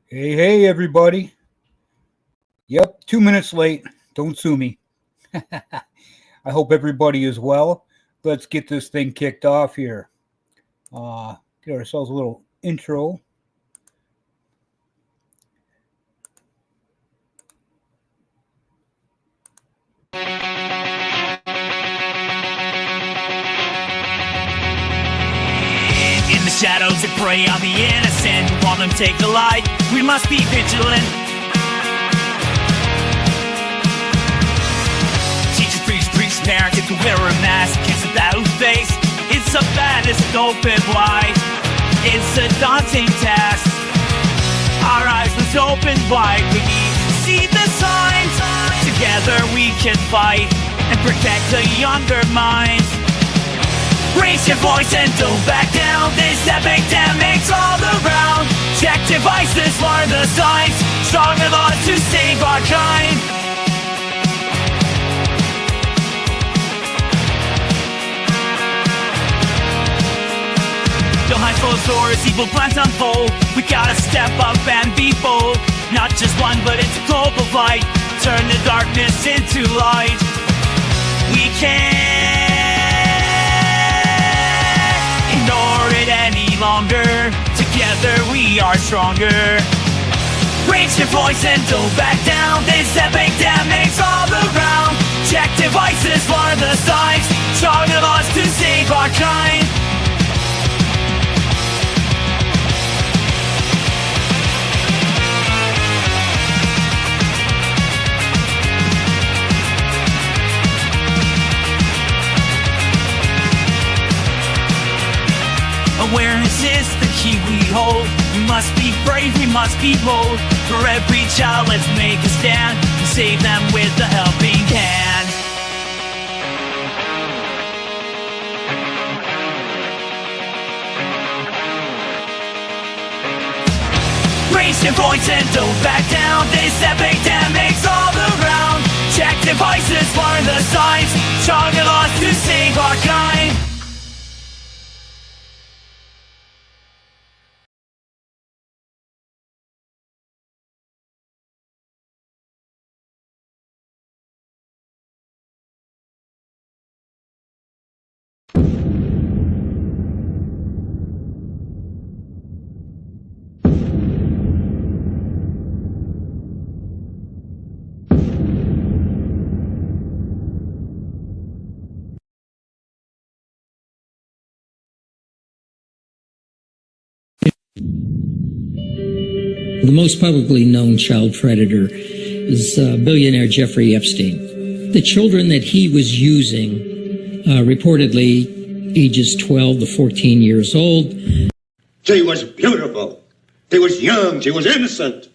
Hey, everybody. Yep, 2 minutes late. Don't sue me. I hope everybody is well. Let's get this thing kicked off here. Get ourselves a little intro. In the shadows that prey on the innocent, while them take the light, we must be vigilant. Teachers preach, parents get to wear a mask, kiss a battle face. It's so bad, it's open wide. It's a daunting task. Our eyes must open wide. We need to see the signs. Together we can fight and protect the younger minds. Raise your voice and don't back down. This epidemic's all around. Check devices, learn the signs. Stronger laws to save our kind. Behind closed doors, evil plans unfold. We gotta step up and be bold. Not just one, but it's a global fight. Turn the darkness into light. We can't ignore it any longer. Together we are stronger. Raise your voice and don't back down. This epidemic's all around. Check devices, learn the signs. Stronger laws to save our kind. Awareness is the key we hold. We must be brave, we must be bold. For every child, let's make a stand and save them with a helping hand. Raise your voice and don't back down. This epidemic's all around. Check devices, learn the signs. Stronger laws to save our kind. The most publicly known child predator is billionaire Jeffrey Epstein. The children that he was using, reportedly ages 12 to 14 years old. She was beautiful. She was young. She was innocent.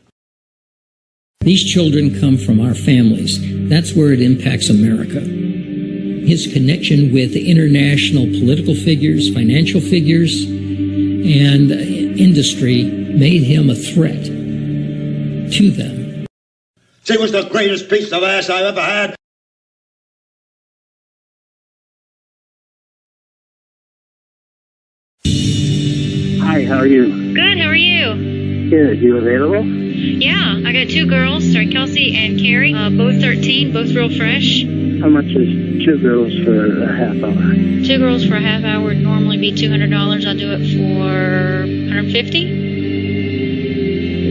These children come from our families. That's where it impacts America. His connection with international political figures, financial figures, and industry made him a threat to them. She was the greatest piece of ass I ever had. Hi, how are you? Good, how are you? Good, you available? Yeah, I got two girls, Kelsey and Carrie, both 13, both real fresh. How much is two girls for a half hour? Two girls for a half hour would normally be $200. I'll do it for $150.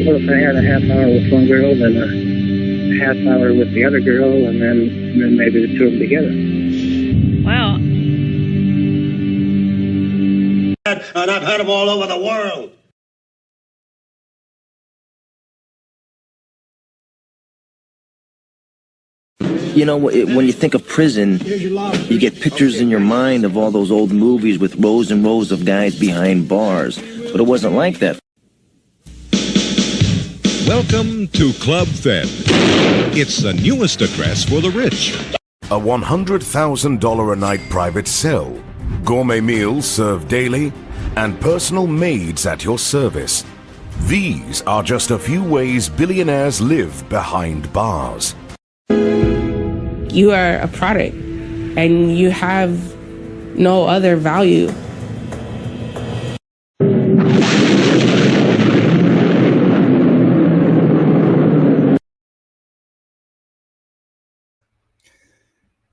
Well, if I had a half hour with one girl, then a half hour with the other girl, and then maybe the two of them together. Wow. And I've had them all over the world. You know, when you think of prison, you get pictures in your mind of all those old movies with rows and rows of guys behind bars. But it wasn't like that. Welcome to Club Fed. It's the newest address for the rich. A $100,000 a night private cell, gourmet meals served daily, and personal maids at your service. These are just a few ways billionaires live behind bars. You are a product, and you have no other value.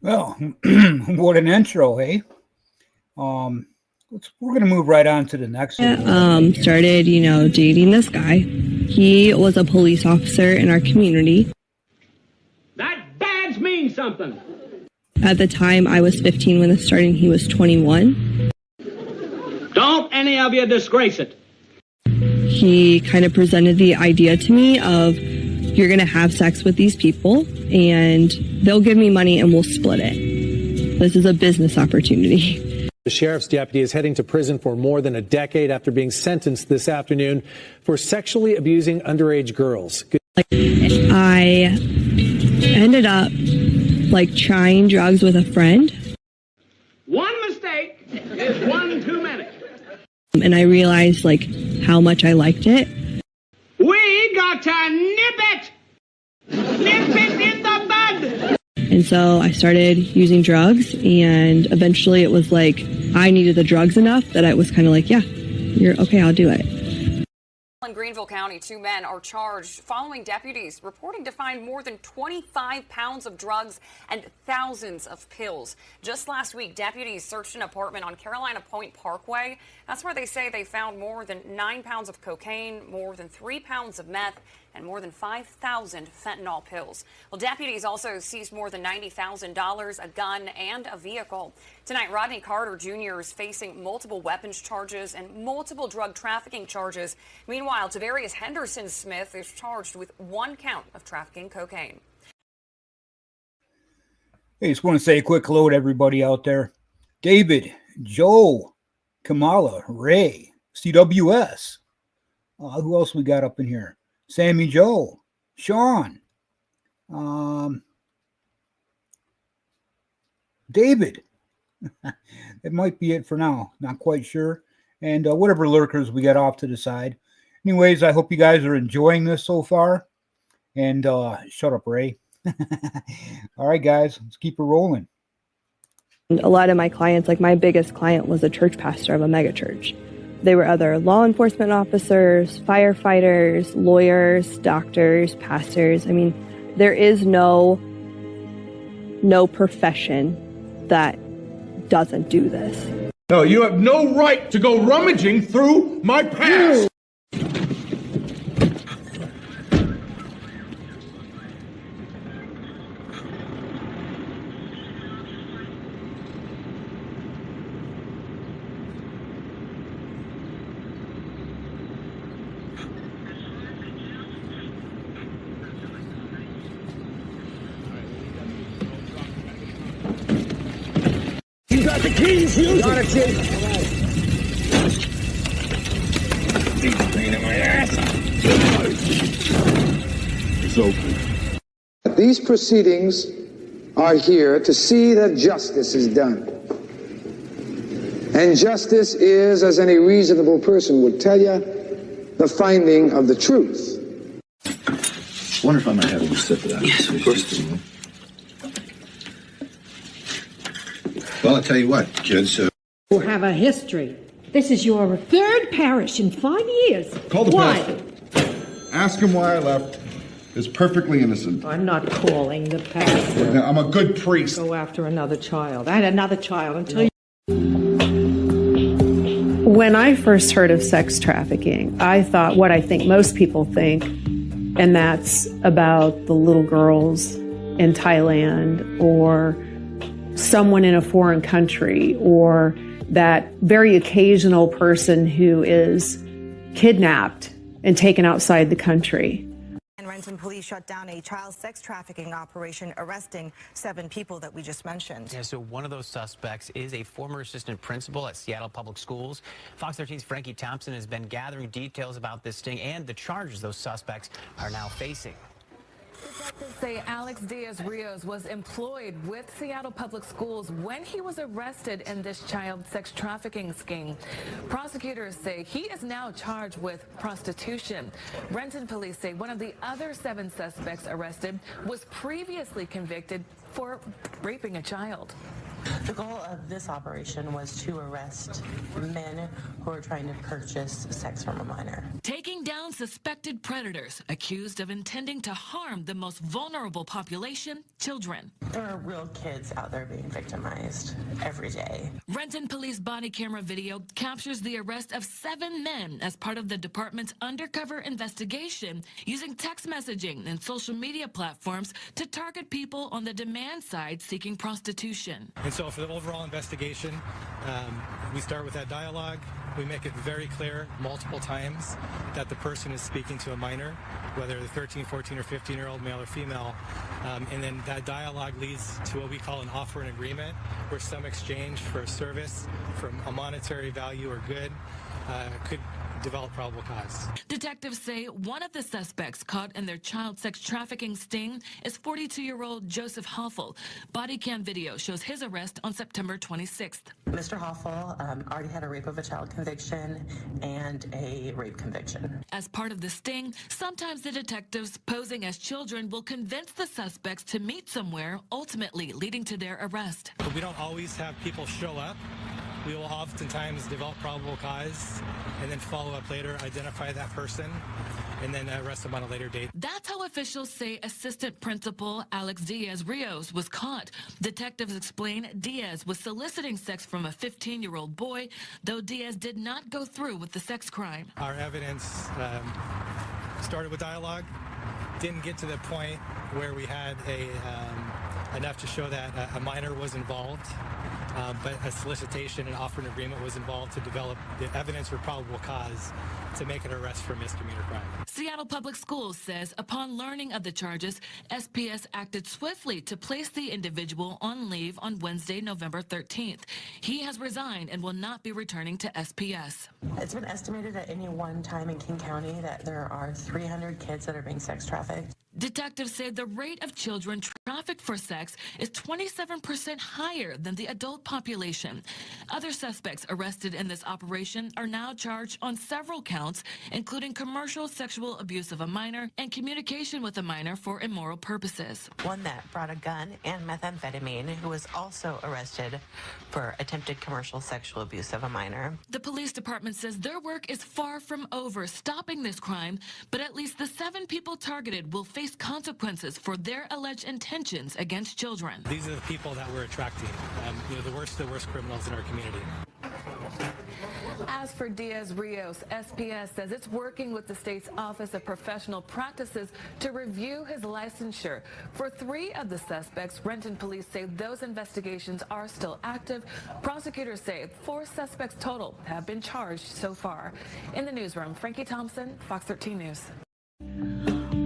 Well, what an intro, hey? We're going to move right on to the next one. Started, dating this guy. He was a police officer in our community. That badge means something. At the time, I was 15 when this started, and he was 21. Don't any of you disgrace it. He kind of presented the idea to me of, you're going to have sex with these people, and they'll give me money and we'll split it. This is a business opportunity. The sheriff's deputy is heading to prison for more than a decade after being sentenced this afternoon for sexually abusing underage girls. I ended up trying drugs with a friend. One mistake is one too many. And I realized how much I liked it. We got to nip it! Nip it in the bud! And so I started using drugs, and eventually it was I needed the drugs enough that I was kind of yeah, you're okay, I'll do it. In Greenville County, 2 men are charged following deputies reporting to find more than 25 pounds of drugs and thousands of pills. Just last week, deputies searched an apartment on Carolina Point Parkway. That's where they say they found more than 9 pounds of cocaine, more than 3 pounds of meth, and more than 5,000 fentanyl pills. Well, deputies also seized more than $90,000, a gun, and a vehicle. Tonight, Rodney Carter Jr. is facing multiple weapons charges and multiple drug trafficking charges. Meanwhile, Tavarius Henderson Smith is charged with 1 count of trafficking cocaine. Hey, just want to say a quick hello to everybody out there. David, Joe, Kamala, Ray, CWS. Who else we got up in here? Sammy Joe, Sean, David. It might be it for now. Not quite sure. And whatever lurkers we got off to the side. Anyways, I hope you guys are enjoying this so far. And shut up, Ray. All right, guys, let's keep it rolling. A lot of my clients, my biggest client was a church pastor of a megachurch. They were other law enforcement officers, firefighters, lawyers, doctors, pastors. I mean, there is no profession that doesn't do this. No, you have no right to go rummaging through my past. You got the keys, use got it, Chief. Deep pain in my ass. It's open. These proceedings are here to see that justice is done. And justice is, as any reasonable person would tell you, the finding of the truth. I wonder if I might have a sip of that. Yes, of course. Well, I'll tell you what, kids. Who have a history. This is your third parish in 5 years. Call the why? pastor. Ask him why I left. It's perfectly innocent. I'm not calling the pastor. Now, I'm a good priest. Go after another child. I had another child until you. When I first heard of sex trafficking, I thought what I think most people think, and that's about the little girls in Thailand or someone in a foreign country or that very occasional person who is kidnapped and taken outside the country. And Renton police shut down a child sex trafficking operation, arresting 7 people that we just mentioned. Yeah, so one of those suspects is a former assistant principal at Seattle Public Schools. Fox 13's Frankie Thompson has been gathering details about this sting and the charges those suspects are now facing. Detectives say Alex Diaz-Rios was employed with Seattle Public Schools when he was arrested in this child sex trafficking scheme. Prosecutors say he is now charged with prostitution. Renton police say one of the other 7 suspects arrested was previously convicted for raping a child. The goal of this operation was to arrest men who are trying to purchase sex from a minor. Taking down suspected predators accused of intending to harm the most vulnerable population, children. There are real kids out there being victimized every day. Renton Police body camera video captures the arrest of 7 men as part of the department's undercover investigation using text messaging and social media platforms to target people on the demand side seeking prostitution. And so for the overall investigation, we start with that dialogue. We make it very clear multiple times that the person is speaking to a minor, whether they're 13, 14, or 15-year-old male or female. And then that dialogue leads to what we call an offer and agreement, where some exchange for a service, for a monetary value or good, could develop probable cause. Detectives say one of the suspects caught in their child sex trafficking sting is 42-year-old Joseph Hoffel. Body cam video shows his arrest on September 26th. Mr. Hoffel already had a rape of a child conviction and a rape conviction. As part of the sting, sometimes the detectives posing as children will convince the suspects to meet somewhere, ultimately leading to their arrest. But we don't always have people show up. We will oftentimes develop probable cause and then follow up later, identify that person, and then arrest them on a later date. That's how officials say Assistant Principal Alex Diaz-Rios was caught. Detectives explain Diaz was soliciting sex from a 15-year-old boy, though Diaz did not go through with the sex crime. Our evidence started with dialogue, didn't get to the point where we had enough to show that a minor was involved. But a solicitation and offer and agreement was involved to develop the evidence for probable cause to make an arrest for misdemeanor crime. Seattle Public Schools says upon learning of the charges, SPS acted swiftly to place the individual on leave on Wednesday, November 13th. He has resigned and will not be returning to SPS. It's been estimated at any one time in King County that there are 300 kids that are being sex trafficked. Detectives say the rate of children trafficked for sex is 27% higher than the adult population. Other suspects arrested in this operation are now charged on several counts, including commercial sexual abuse of a minor and communication with a minor for immoral purposes. One that brought a gun and methamphetamine, who was also arrested for attempted commercial sexual abuse of a minor. The police department says their work is far from over stopping this crime, but at least the 7 people targeted will face consequences for their alleged intentions against children. These are the people that we're attracting, the worst criminals in our community. As for Diaz-Rios, SPS says it's working with the state's Office of Professional Practices to review his licensure. For 3 of the suspects, Renton police say those investigations are still active. Prosecutors say 4 suspects total have been charged so far. In the newsroom, Frankie Thompson, Fox 13 News.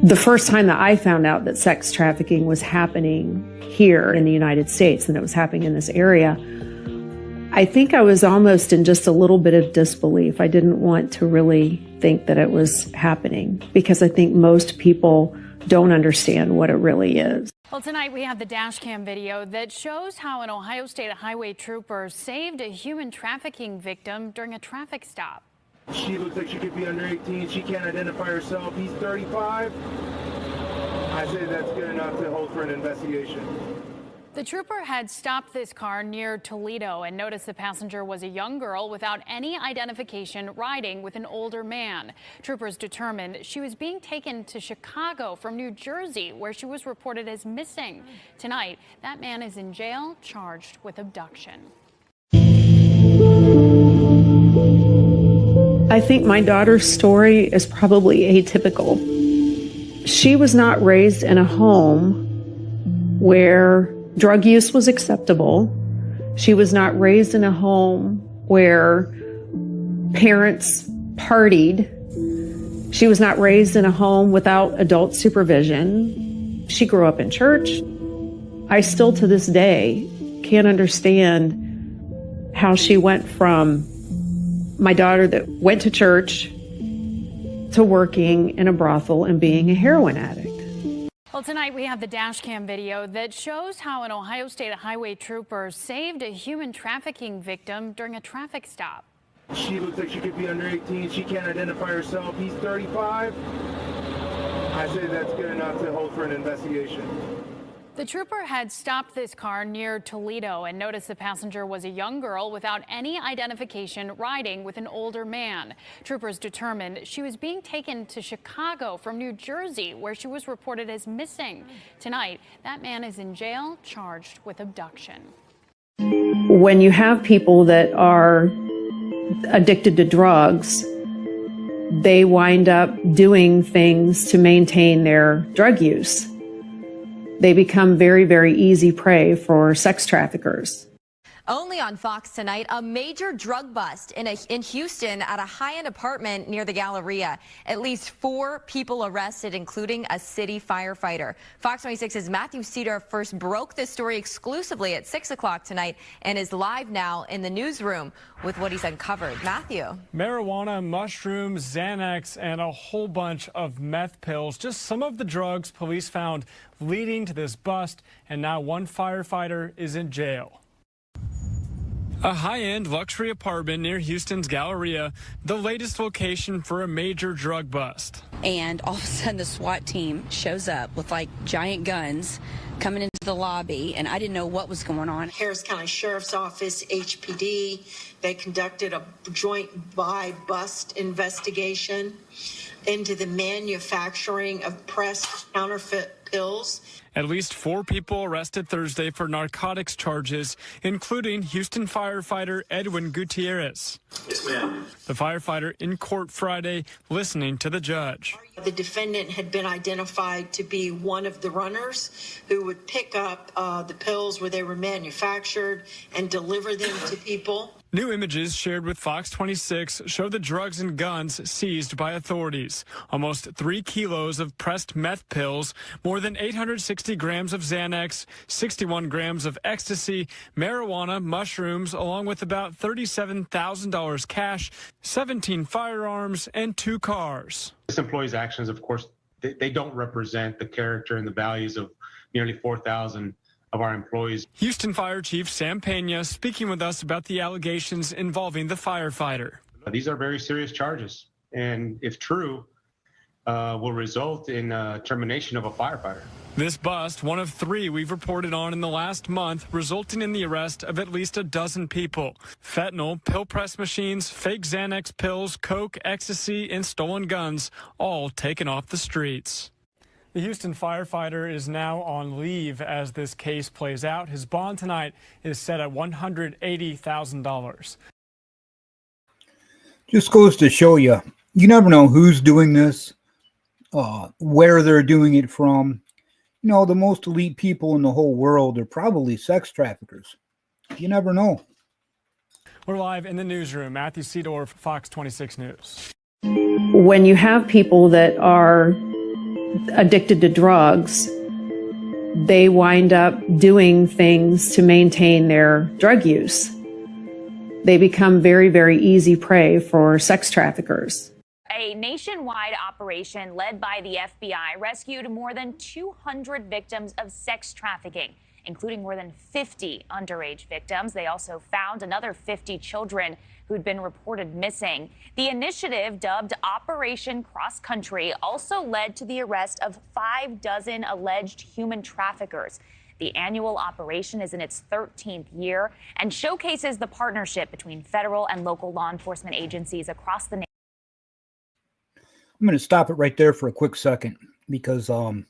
The first time that I found out that sex trafficking was happening here in the United States and it was happening in this area, I think I was almost in just a little bit of disbelief. I didn't want to really think that it was happening because I think most people don't understand what it really is. Well, tonight we have the dash cam video that shows how an Ohio State highway trooper saved a human trafficking victim during a traffic stop. She looks like she could be under 18. She can't identify herself. He's 35. I say that's good enough to hold for an investigation. The trooper had stopped this car near Toledo and noticed the passenger was a young girl without any identification riding with an older man. Troopers determined she was being taken to Chicago from New Jersey, where she was reported as missing. Tonight, that man is in jail, charged with abduction. I think my daughter's story is probably atypical. She was not raised in a home where drug use was acceptable. She was not raised in a home where parents partied. She was not raised in a home without adult supervision. She grew up in church. I still to this day can't understand how she went from my daughter that went to church to working in a brothel and being a heroin addict. Well, tonight we have the dash cam video that shows how an Ohio State highway trooper saved a human trafficking victim during a traffic stop. She looks like she could be under 18. She can't identify herself. He's 35. I say that's good enough to hold for an investigation. The trooper had stopped this car near Toledo and noticed the passenger was a young girl without any identification riding with an older man. Troopers determined she was being taken to Chicago from New Jersey, where she was reported as missing. Tonight, that man is in jail, charged with abduction. When you have people that are addicted to drugs, they wind up doing things to maintain their drug use. They become very, very easy prey for sex traffickers. Only on Fox tonight, a major drug bust in Houston at a high-end apartment near the Galleria. At least 4 people arrested, including a city firefighter. Fox 26's Matthew Cedar first broke this story exclusively at 6 o'clock tonight and is live now in the newsroom with what he's uncovered. Matthew. Marijuana, mushrooms, Xanax, and a whole bunch of meth pills. Just some of the drugs police found leading to this bust, and now one firefighter is in jail. A high-end luxury apartment near Houston's Galleria, the latest location for a major drug bust. And all of a sudden the SWAT team shows up with like giant guns coming into the lobby, and I didn't know what was going on. Harris County Sheriff's Office, HPD, they conducted a joint buy-bust investigation into the manufacturing of pressed counterfeit pills. At least 4 people arrested Thursday for narcotics charges, including Houston firefighter Edwin Gutierrez. Yes, ma'am. The firefighter in court Friday listening to the judge. The defendant had been identified to be one of the runners who would pick up the pills where they were manufactured and deliver them to people. New images shared with Fox 26 show the drugs and guns seized by authorities. Almost 3 kilos of pressed meth pills, more than 860 grams of Xanax, 61 grams of ecstasy, marijuana, mushrooms, along with about $37,000 cash, 17 firearms, and 2 cars. This employee's actions, of course, they don't represent the character and the values of nearly 4,000 of our employees. Houston Fire Chief Sam Pena speaking with us about the allegations involving the firefighter. These are very serious charges, and if true, will result in termination of a firefighter. This bust, one of 3 we've reported on in the last month, resulting in the arrest of at least a dozen people. Fentanyl, pill press machines, fake Xanax pills, coke, ecstasy, and stolen guns, all taken off the streets. The Houston firefighter is now on leave as this case plays out. His bond tonight is set at $180,000. Just goes to show you, you never know who's doing this, where they're doing it from. You know, the most elite people in the whole world are probably sex traffickers. You never know. We're live in the newsroom. Matthew Cedar, Fox 26 News. When you have people that are addicted to drugs, they wind up doing things to maintain their drug use. They become very, very easy prey for sex traffickers. A nationwide operation led by the FBI rescued more than 200 victims of sex trafficking, including more than 50 underage victims. They also found another 50 children who'd been reported missing. The initiative, dubbed Operation Cross Country, also led to the arrest of 6 alleged human traffickers. The annual operation is in its 13th year and showcases the partnership between federal and local law enforcement agencies across the nation. I'm going to stop it right there for a quick second because I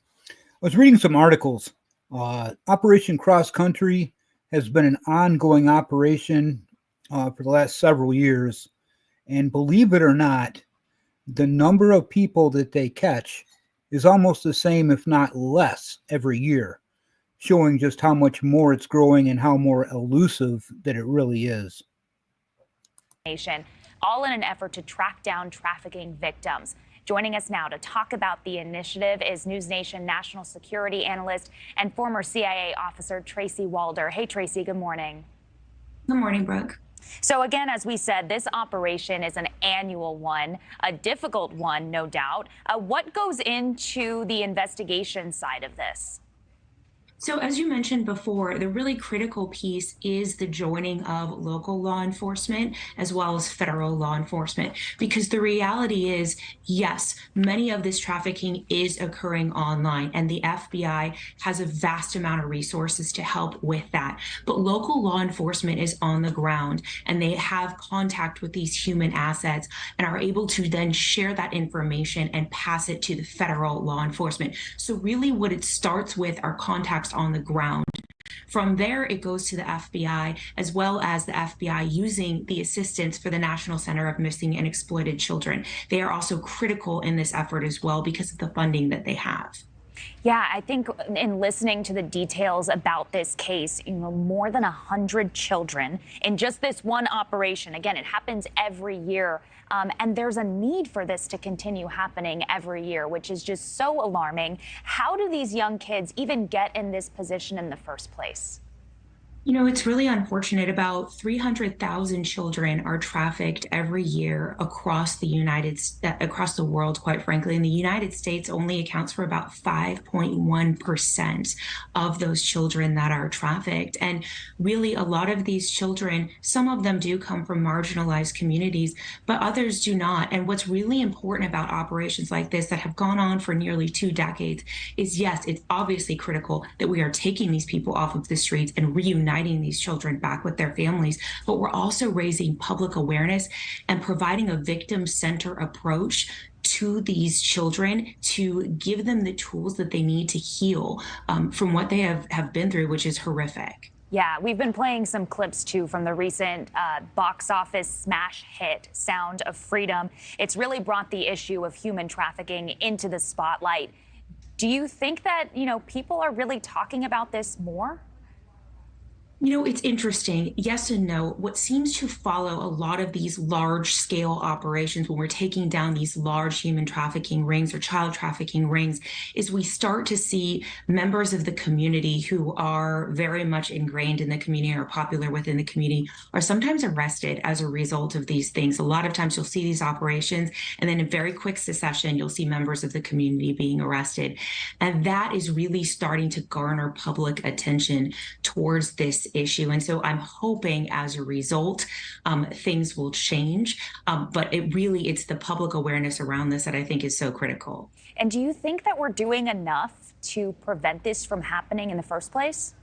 was reading some articles. Operation Cross Country has been an ongoing operation for the last several years. And believe it or not, the number of people that they catch is almost the same, if not less, every year, showing just how much more it's growing and how more elusive that it really is. All in an effort to track down trafficking victims. Joining us now to talk about the initiative is NewsNation national security analyst and former CIA officer Tracy Walder. Hey, Tracy, good morning. Good morning, Brooke. So again, as we said, this operation is an annual one, a difficult one, no doubt. What goes into the investigation side of this? So, as you mentioned before, the really critical piece is the joining of local law enforcement as well as federal law enforcement, because the reality is, yes, many of this trafficking is occurring online, and the FBI has a vast amount of resources to help with that. But local law enforcement is on the ground, and they have contact with these human assets and are able to then share that information and pass it to the federal law enforcement. So really what it starts with are contacts on the ground. From there, it goes to the FBI, as well as the FBI using the assistance for the National Center of Missing and Exploited Children. They are also critical in this effort as well because of the funding that they have. Yeah, I think in listening to the details about this case, more than 100 children in just this one operation. Again, it happens every year. And there's a need for this to continue happening every year, which is just so alarming. How do these young kids even get in this position in the first place? It's really unfortunate. About 300,000 children are trafficked every year across the world, quite frankly. And the United States only accounts for about 5.1% of those children that are trafficked. And really, a lot of these children, some of them do come from marginalized communities, but others do not. And what's really important about operations like this that have gone on for nearly 2 decades is, yes, it's obviously critical that we are taking these people off of the streets and reuniting these children back with their families, but we're also raising public awareness and providing a victim-centered approach to these children to give them the tools that they need to heal from what they have been through, which is horrific. Yeah, we've been playing some clips, too, from the recent box office smash hit, Sound of Freedom. It's really brought the issue of human trafficking into the spotlight. Do you think that, people are really talking about this more? It's interesting. Yes and no. What seems to follow a lot of these large scale operations when we're taking down these large human trafficking rings or child trafficking rings is we start to see members of the community who are very much ingrained in the community or popular within the community are sometimes arrested as a result of these things. A lot of times you'll see these operations and then in very quick succession, you'll see members of the community being arrested. And that is really starting to garner public attention towards this issue. And so I'm hoping as a result, things will change. But it's the public awareness around this that I think is so critical. And do you think that we're doing enough to prevent this from happening in the first place?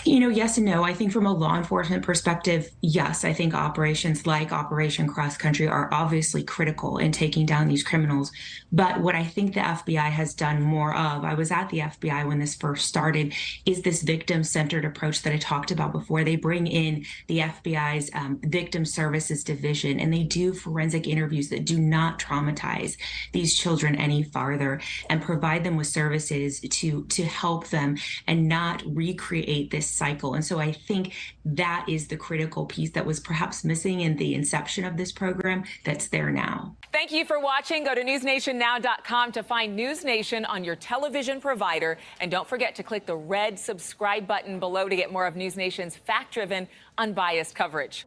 Yes and no. I think from a law enforcement perspective, yes, I think operations like Operation Cross Country are obviously critical in taking down these criminals. But what I think the FBI has done more of, I was at the FBI when this first started, is this victim-centered approach that I talked about before. They bring in the FBI's Victim Services Division, and they do forensic interviews that do not traumatize these children any farther and provide them with services to help them and not recreate this cycle. And so I think that is the critical piece that was perhaps missing in the inception of this program that's there now. Thank you for watching. Go to newsnationnow.com to find News Nation on your television provider. And don't forget to click the red subscribe button below to get more of News Nation's fact-driven, unbiased coverage.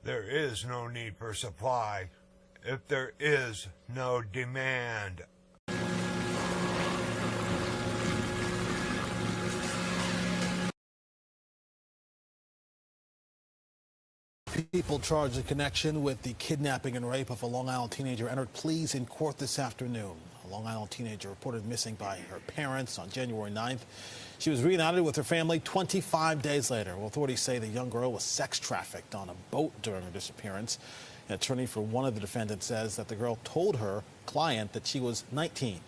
There is no need for supply if there is no demand. People charged in connection with the kidnapping and rape of a Long Island teenager entered pleas in court this afternoon. A Long Island teenager reported missing by her parents on January 9th. She was reunited with her family 25 days later. Well, authorities say the young girl was sex trafficked on a boat during her disappearance. An attorney for one of the defendants says that the girl told her client that she was 19.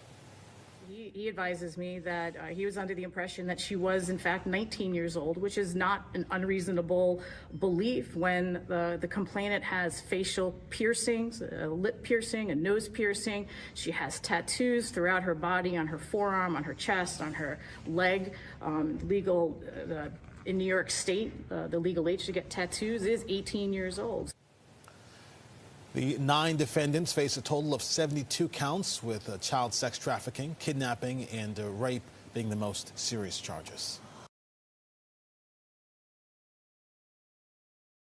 He advises me that he was under the impression that she was, in fact, 19 years old, which is not an unreasonable belief when the complainant has facial piercings, a lip piercing, a nose piercing. She has tattoos throughout her body, on her forearm, on her chest, on her leg. In New York State, the legal age to get tattoos is 18 years old. The 9 defendants face a total of 72 counts, with child sex trafficking, kidnapping, and rape being the most serious charges.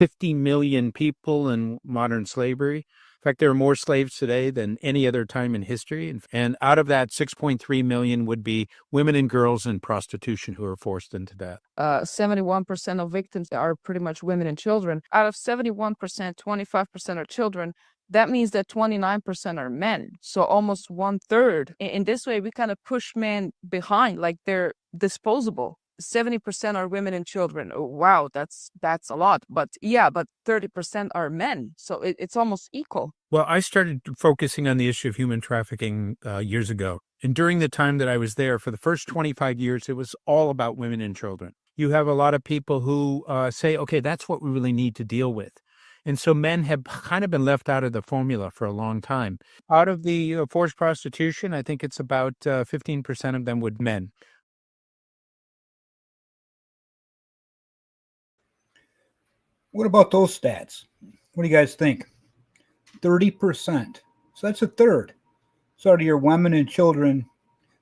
50 million people in modern slavery. In fact, there are more slaves today than any other time in history. And out of that, 6.3 million would be women and girls in prostitution who are forced into that. 71% of victims are pretty much women and children. Out of 71%, 25% are children. That means that 29% are men. So almost 1/3. In this way, we kind of push men behind, like they're disposable. 70% are women and children. Oh, wow, that's a lot. But 30% are men. So it's almost equal. Well, I started focusing on the issue of human trafficking years ago. And during the time that I was there, for the first 25 years, it was all about women and children. You have a lot of people who say, okay, that's what we really need to deal with. And so men have kind of been left out of the formula for a long time. Out of the forced prostitution, I think it's about 15% of them would men. What about those stats? What do you guys think? 30%. So that's a third. So out of your women and children,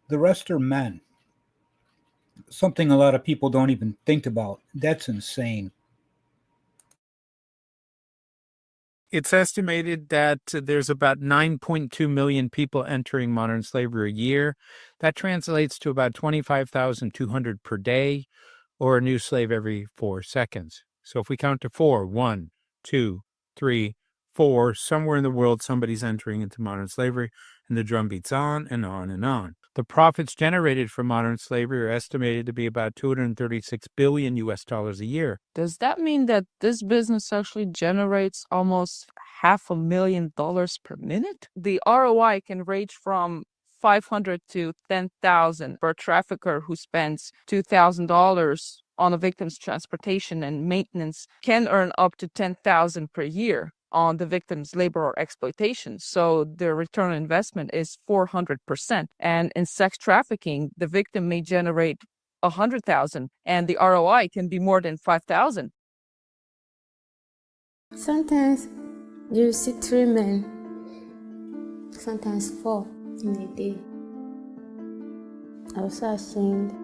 the rest are men. Something a lot of people don't even think about. That's insane. It's estimated that there's about 9.2 million people entering modern slavery a year. That translates to about 25,200 per day, or a new slave every 4 seconds. So if we count to 4, 1, 2, 3, 4, somewhere in the world, somebody's entering into modern slavery, and the drum beats on and on and on. The profits generated from modern slavery are estimated to be about $236 billion a year. Does that mean that this business actually generates almost $500,000 per minute? The ROI can range from $500 to $10,000 per trafficker who spends $2,000 on a victim's transportation and maintenance can earn up to $10,000 per year on the victim's labor or exploitation. So the return on investment is 400%. And in sex trafficking, the victim may generate $100,000 and the ROI can be more than $5,000. Sometimes you see 3 men, sometimes 4 in a day. I was so ashamed.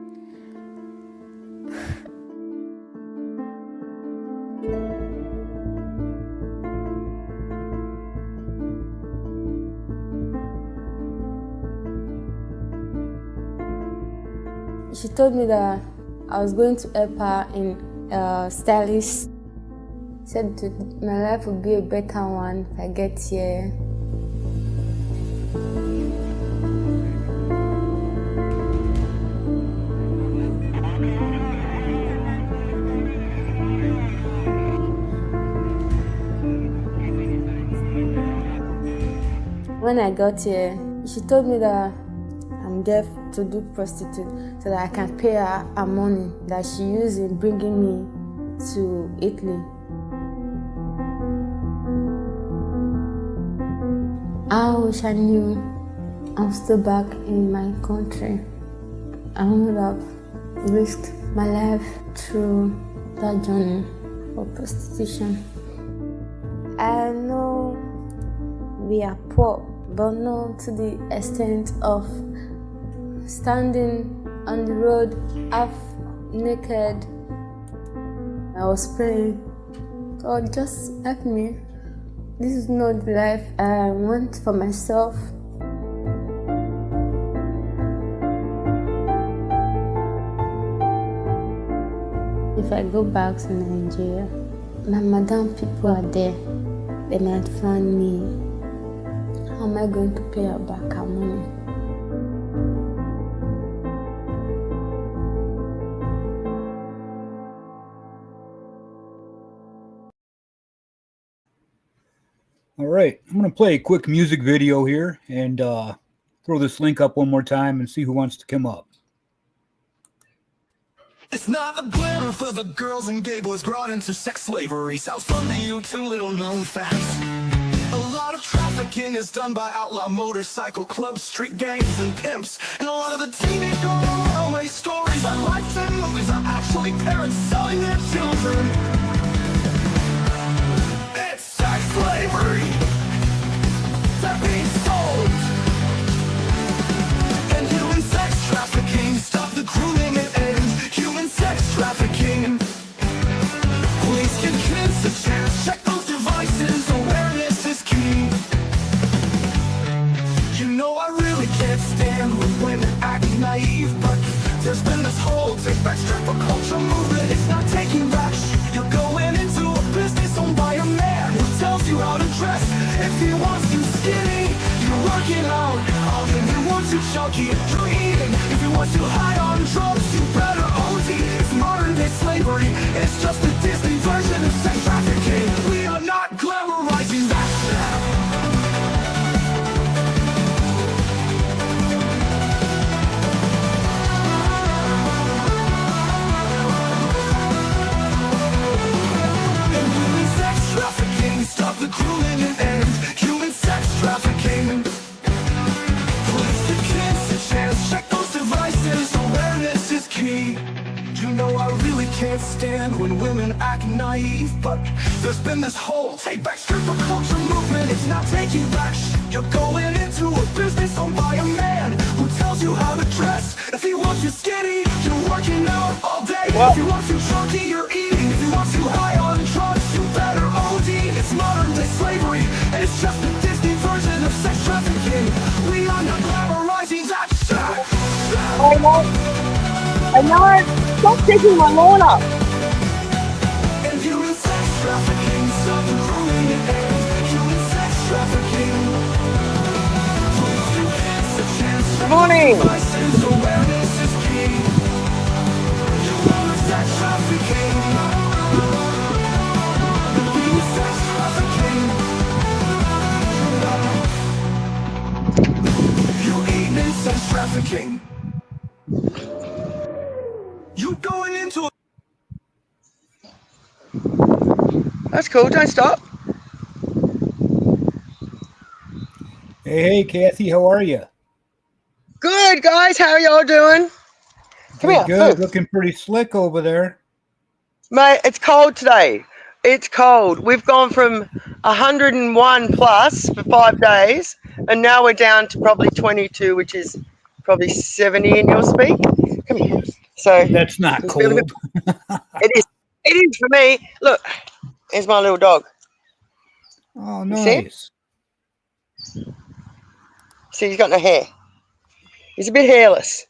She told me that I was going to help her in stylist. Said my life would be a better one if I get here. When I got here, she told me that I'm there to do prostitute so that I can pay her money that she used in bringing me to Italy. I wish I knew I'm still back in my country. I would have risked my life through that journey of prostitution. I know we are poor, but not to the extent of standing on the road half naked. I was praying, God, just help me. This is not the life I want for myself. If I go back to Nigeria, my madam people are there. They might find me. How am I going to pay her back her money? All right, I'm going to play a quick music video here and throw this link up one more time and see who wants to come up. It's not the glamour for the girls and gay boys brought into sex slavery. Sounds fun to you, too little known facts. A lot of trafficking is done by outlaw motorcycle clubs, street gangs, and pimps. And a lot of the teenage runaway stories on lifetime movies are actually parents selling their children. It's sex slavery. They're being sold. And human sex trafficking. Stop the grooming and end human sex trafficking. Police can convince the he wants you skinny, you're working out. If he wants you chunky, you're eating. If he wants you high on drugs, you better OD. It's modern day slavery, it's just a Disney version of sex trafficking. We are not glamorizing that now. Stop the grooming and end human sex trafficking. Police the kids a chance, check those devices, awareness is key. You know I really can't stand when women act naive, but there's been this whole take back stripper culture movement. It's not taking back shit. You're going into a business owned by a man who tells you how to dress. If he wants you skinny, you're working out all day. If he wants you chunky, you're eating. If he wants you high on drugs, you better OD. It's modern day slavery, and it's just a Disney version of sex trafficking. We are not glamorizing that shit. I know. Stop taking my lawn up. And human sex trafficking, stop the grooming and end human sex trafficking. Police give kids a chance. Good morning. Devices, awareness is key. Human sex trafficking. Human sex trafficking. You eating sex trafficking. You going into a... That's cool. Don't stop. Hey, Kathy, how are you? Good, guys. How y'all doing? Come here. Good. Move. Looking pretty slick over there. Mate, it's cold today. It's cold. We've gone from 101 plus for 5 days, and now we're down to probably 22, which is probably 70 in your speak. Come here. So that's not cold. It is. It is for me. Look, here's my little dog. Oh, nice. See, he's got no hair. He's a bit hairless.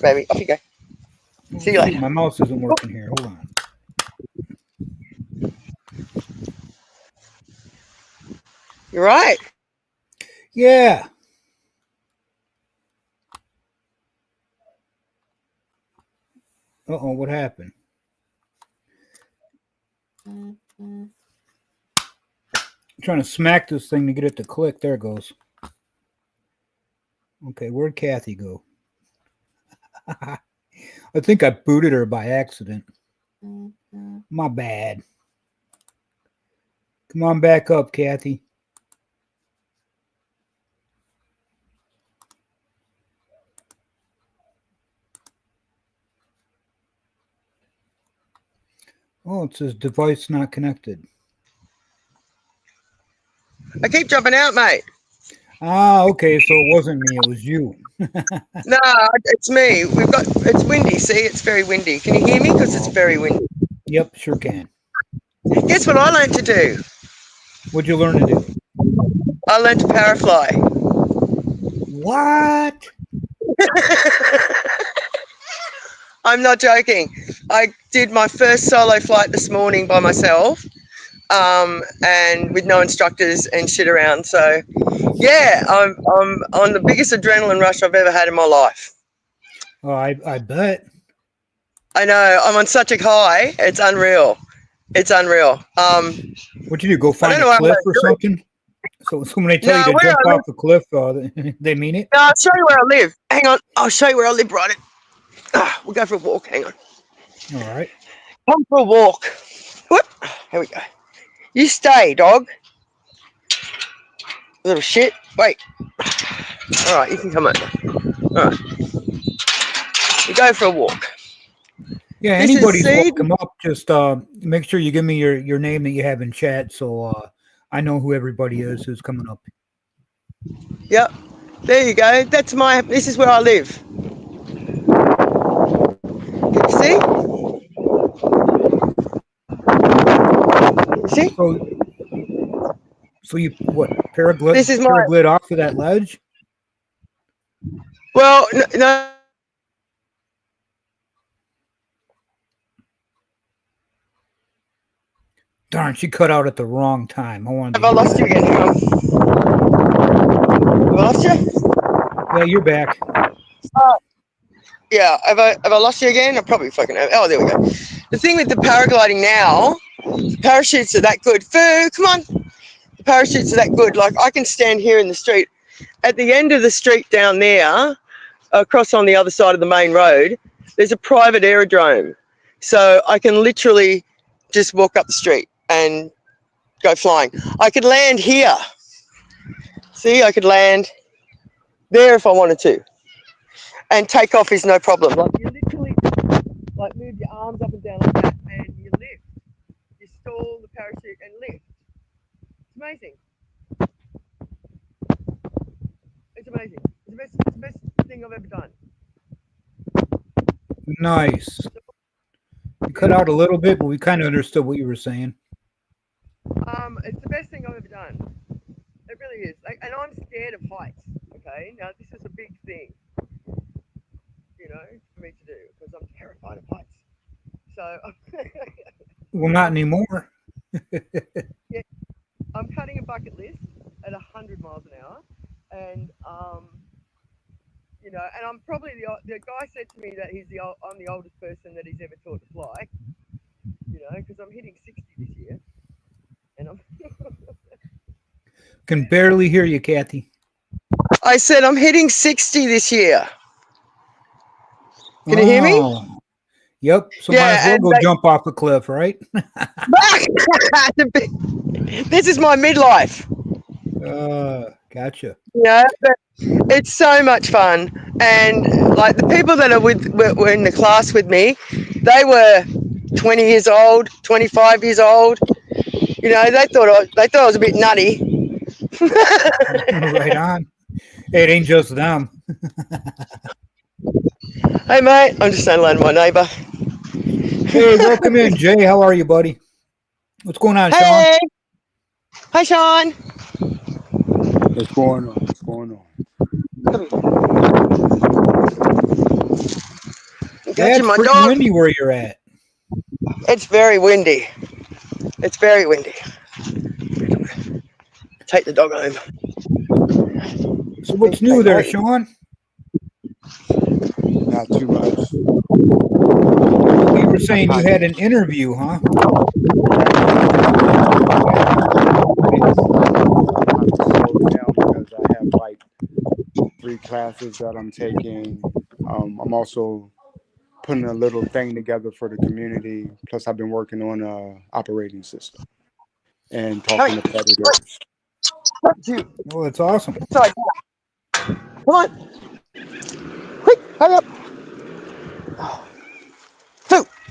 Baby, off you go. See you later. My mouse isn't working here. Hold on. You're right. Yeah. Uh-oh, what happened? I'm trying to smack this thing to get it to click. There it goes. Okay, where'd Kathy go? I think I booted her by accident. My bad. Come on back up, Kathy. Oh, it says device not connected. I keep jumping out, mate. Ah, okay, so it wasn't me, it was you. No, it's me. It's windy. See, it's very windy. Can you hear me? Because it's very windy. Yep, sure can. Guess what I learned to do? What'd you learn to do? I learned to parafly. What? I'm not joking. I did my first solo flight this morning by myself, and with no instructors and shit around. So, yeah, I'm on the biggest adrenaline rush I've ever had in my life. Oh, I bet. I know. I'm on such a high. It's unreal. It's unreal. What'd you do? Go find a cliff or something? So when they tell you to jump off the cliff, they mean it? No, I'll show you where I live. Hang on. I'll show you where I live, right? We'll go for a walk. Hang on. All right. Come for a walk. Whoop. Here we go. You stay, dog. Little shit. Wait. All right, you can come over. All right. We go for a walk. Yeah, anybody's welcome up. Just make sure you give me your name that you have in chat, so I know who everybody is who's coming up. Yep. There you go. This is where I live. Can you see? See? So you what? Paraglide? This is paraglide off of that ledge? Well, no. Darn, she cut out at the wrong time. I wanted. Have I lost you again? Hang on. Have I lost you? Yeah, you're back. Yeah, have I lost you again? I probably fucking have. Oh, there we go. The thing with the paragliding now, the parachutes are that good. Foo, come on. The parachutes are that good. Like, I can stand here in the street. At the end of the street down there, across on the other side of the main road, there's a private aerodrome. So I can literally just walk up the street and go flying. I could land here. See, I could land there if I wanted to. And take off is no problem. Like, you literally like move your arms up and down like that and you lift. You stall the parachute and lift. It's amazing. It's amazing. It's the best thing I've ever done. Nice. You cut out a little bit, but we kind of understood what you were saying. It's the best thing I've ever done. It really is. Like, and I'm scared of heights. Okay, now this is a big thing, you know, for me to do because I'm terrified of heights. So, Well, not anymore. yeah, I'm cutting a bucket list at 100 miles an hour, and you know, and I'm probably the guy said to me that I'm the oldest person that he's ever taught to fly. You know, because I'm hitting 60 this year, and I'm Can barely hear you, Kathy. I said I'm hitting 60 this year. Can you hear me? Yep. So Yeah, might as well and go jump off the cliff, right? This is my midlife. Gotcha. Yeah, but it's so much fun, and like the people that were in the class with me, they were 20 years old, 25 years old. You know, they thought I was a bit nutty. Right on. It ain't just them. Hey mate, I'm just saying hello to my neighbour. Hey, welcome in, Jay. How are you, buddy? What's going on, Sean? Hey, hi Sean. What's going on? What's going on? That's my pretty dog. windy where you're at. It's very windy. It's very windy. Take the dog home. So what's new there, Sean? Not too much. You were saying you had an interview, huh? Because I have like 3 classes that I'm taking. I'm also putting a little thing together for the community. Plus, I've been working on a operating system and talking to predators. Well, that's awesome. Sorry. Come on. Quick, hurry up.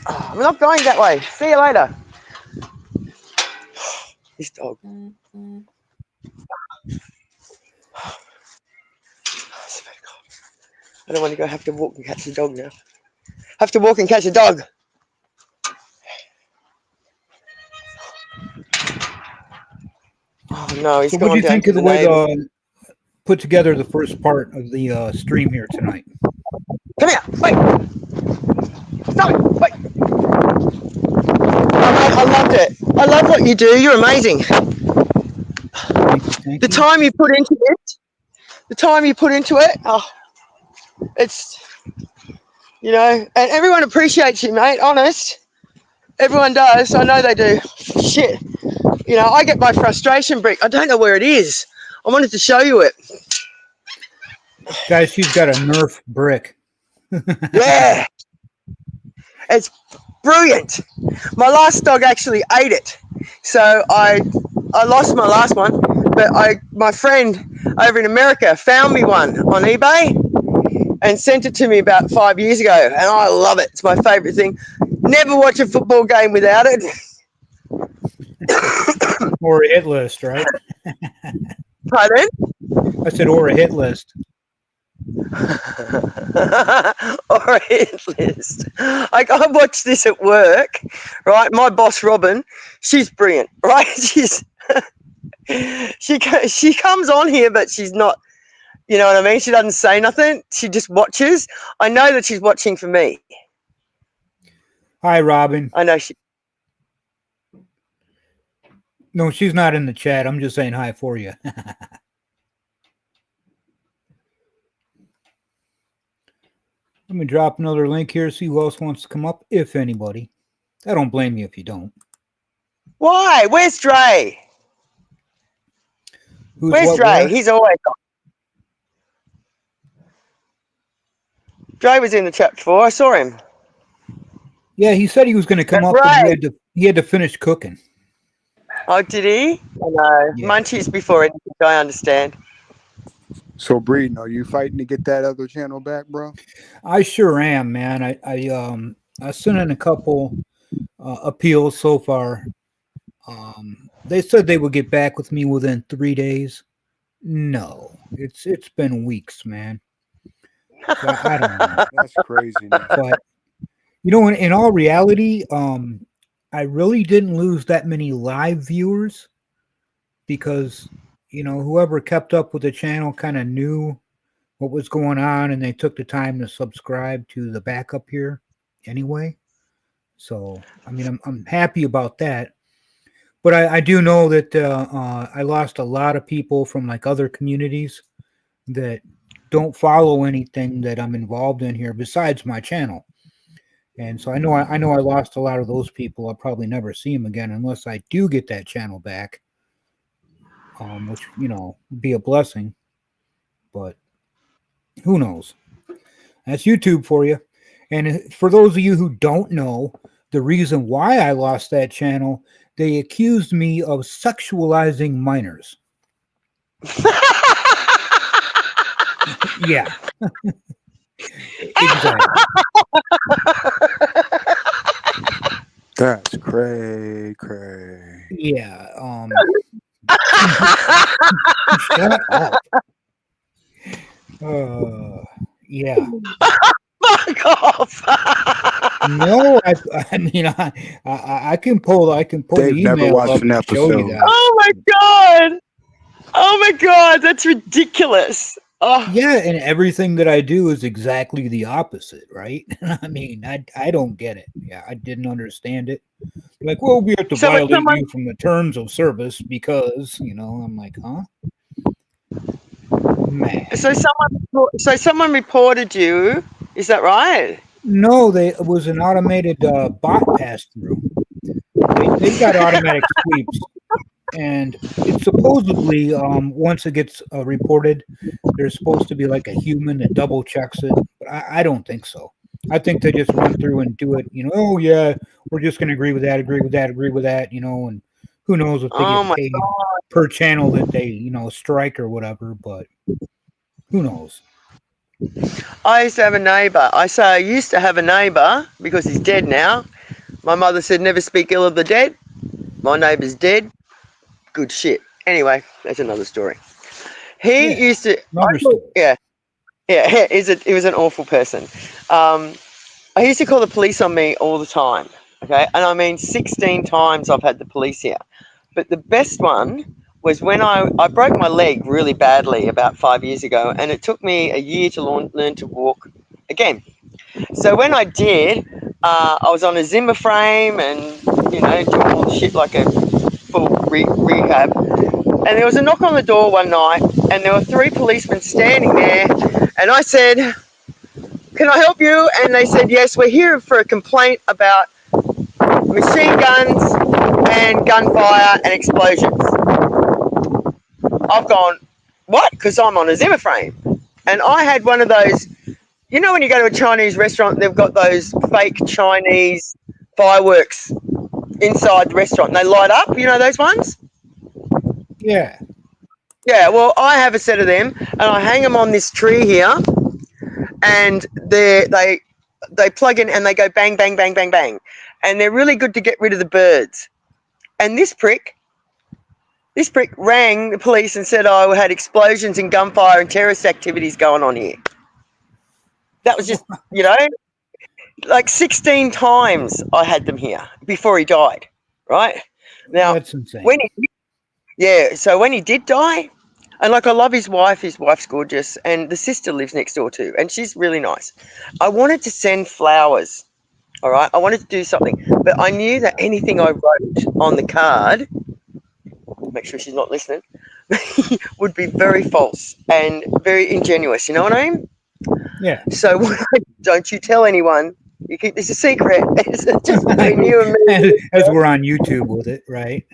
I'm not going that way. See you later. This dog. I don't want to go have to walk and catch the dog now. Have to walk and catch a dog. Oh no, he's So gone what do you down think to of the the way neighbor. put together the first part of the stream here tonight? Come here, wait. Stop it, wait. I loved it. I love what you do. You're amazing. The time you put into it, oh, it's, you know, and everyone appreciates you, mate, honest. Everyone does. I know they do. Shit. You know, I get my frustration brick. I don't know where it is. I wanted to show you it. Guys, she's got a Nerf brick. Yeah. It's brilliant. My last dog actually ate it. So I lost my last one, but my friend over in America found me one on eBay and sent it to me about 5 years ago, and I love it. It's my favorite thing. Never watch a football game without it. Or a hit list, right? Pardon? I said, or a hit list. Or a hit list. Like, I watched this at work, right? My boss, Robin, she's brilliant, right? She comes on here, but she's not, you know what I mean? She doesn't say nothing. She just watches. I know that she's watching for me. Hi, Robin. I know she. No, she's not in the chat. I'm just saying hi for you. Let me drop another link here, see who else wants to come up, if anybody. I don't blame you if you don't. Why? Where's Dre? Where's Dre? Where? He's always on. Dre was in the chat before. I saw him. Yeah, he said he was going to come up, Right. and he had to finish cooking. Oh, did he? I know. Munchies before anything, I understand. So, Breeden, are you fighting to get that other channel back, bro? I sure am, man. I sent in a couple appeals so far. They said they would get back with me within 3 days. No, it's been weeks, man. So I don't know. That's crazy. But you know, in all reality, I really didn't lose that many live viewers because, you know, whoever kept up with the channel kind of knew what was going on, and they took the time to subscribe to the backup here anyway. So, I mean, I'm happy about that. But I do know that I lost a lot of people from like other communities that don't follow anything that I'm involved in here besides my channel. And so I know I lost a lot of those people. I'll probably never see them again unless I do get that channel back, which, you know, would be a blessing. But who knows? That's YouTube for you. And for those of you who don't know, the reason why I lost that channel, they accused me of sexualizing minors. Yeah. Exactly. That's cray. Yeah. Shut up. Yeah. Fuck off. No, I mean, I can pull They've the email never watched up an and show you episode. that. Oh my god, that's ridiculous. Oh. Yeah, and everything that I do is exactly the opposite, right? I mean, I don't get it. Yeah, I didn't understand it. Like, well, we have to violate you from the terms of service because, you know, I'm like, huh? Man. So someone reported you. Is that right? No, it was an automated bot pass through. They got automatic sweeps, and it's supposedly once it gets reported, there's supposed to be like a human that double checks it. But I don't think so. I think they just run through and do it. You know, oh yeah, we're just going to agree with that. You know, and who knows if they get paid per channel that they, you know, strike or whatever. But who knows? I used to have a neighbour. I used to have a neighbour because he's dead now. My mother said never speak ill of the dead. My neighbour's dead. Good shit. Anyway, that's another story. He used to. He was an awful person. I used to call the police on me all the time. Okay, and I mean 16 times I've had the police here. But the best one was when I broke my leg really badly about 5 years ago, and it took me a year to learn to walk again. So when I did, I was on a Zimmer frame and, you know, doing all the shit like a full rehab. And there was a knock on the door one night, and there were 3 policemen standing there, and I said, "Can I help you?" And they said, "Yes, we're here for a complaint about machine guns and gunfire and explosions." I've gone, what? Because I'm on a Zimmer frame. And I had one of those, you know when you go to a Chinese restaurant, they've got those fake Chinese fireworks inside the restaurant and they light up, you know those ones? Yeah. Yeah, well, I have a set of them and I hang them on this tree here and they plug in and they go bang, bang, bang, bang, bang. And they're really good to get rid of the birds. And this prick rang the police and said I had explosions and gunfire and terrorist activities going on here. That was just, you know, like 16 times I had them here before he died, right? Now, that's insane. So when he did die, and like I love his wife's gorgeous, and the sister lives next door too, and she's really nice. I wanted to send flowers, all right? I wanted to do something, but I knew that anything I wrote on the card make sure she's not listening, would be very false and very ingenuous. You know what I mean? Yeah. So don't you tell anyone. You keep this a secret. It's just between you and me. As we're on YouTube with it, right?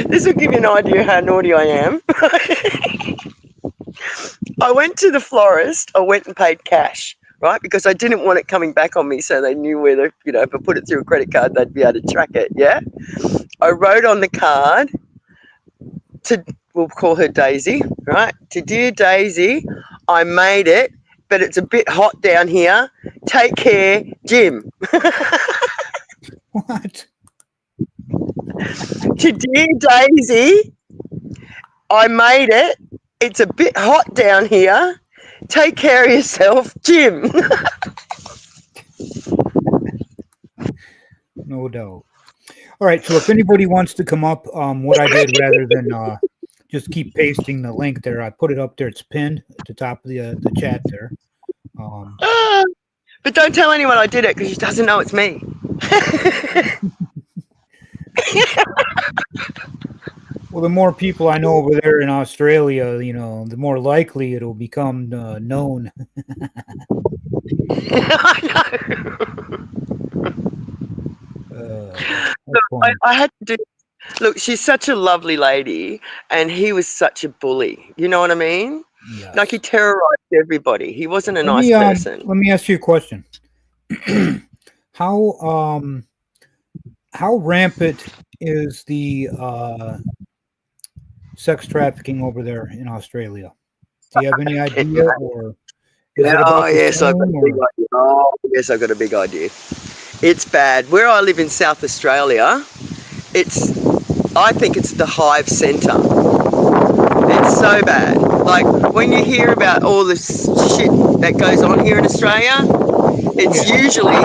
This will give you an idea how naughty I am. I went to the florist. I went and paid cash, right? Because I didn't want it coming back on me, so they knew where the, if I put it through a credit card, they'd be able to track it. Yeah. I wrote on the card to, we'll call her Daisy, right? To dear Daisy, I made it, but it's a bit hot down here. Take care, Jim. What? To dear Daisy, I made it. It's a bit hot down here. Take care of yourself, Jim. No doubt. All right. So if anybody wants to come up, what I did rather than just keep pasting the link there, I put it up there. It's pinned at the top of the chat there. But don't tell anyone I did it because she doesn't know it's me. Well, the more people I know over there in Australia, the more likely it'll become known. I had to do. Look, she's such a lovely lady, and he was such a bully. You know what I mean? Yes. Like he terrorized everybody. He wasn't a nice person. Let me ask you a question. How rampant is the sex trafficking over there in Australia? Do you have any idea, or is it about the same, yes, I've got a big idea. It's bad. Where I live in South Australia, I think it's the hive centre. It's so bad. Like when you hear about all this shit that goes on here in Australia, it's usually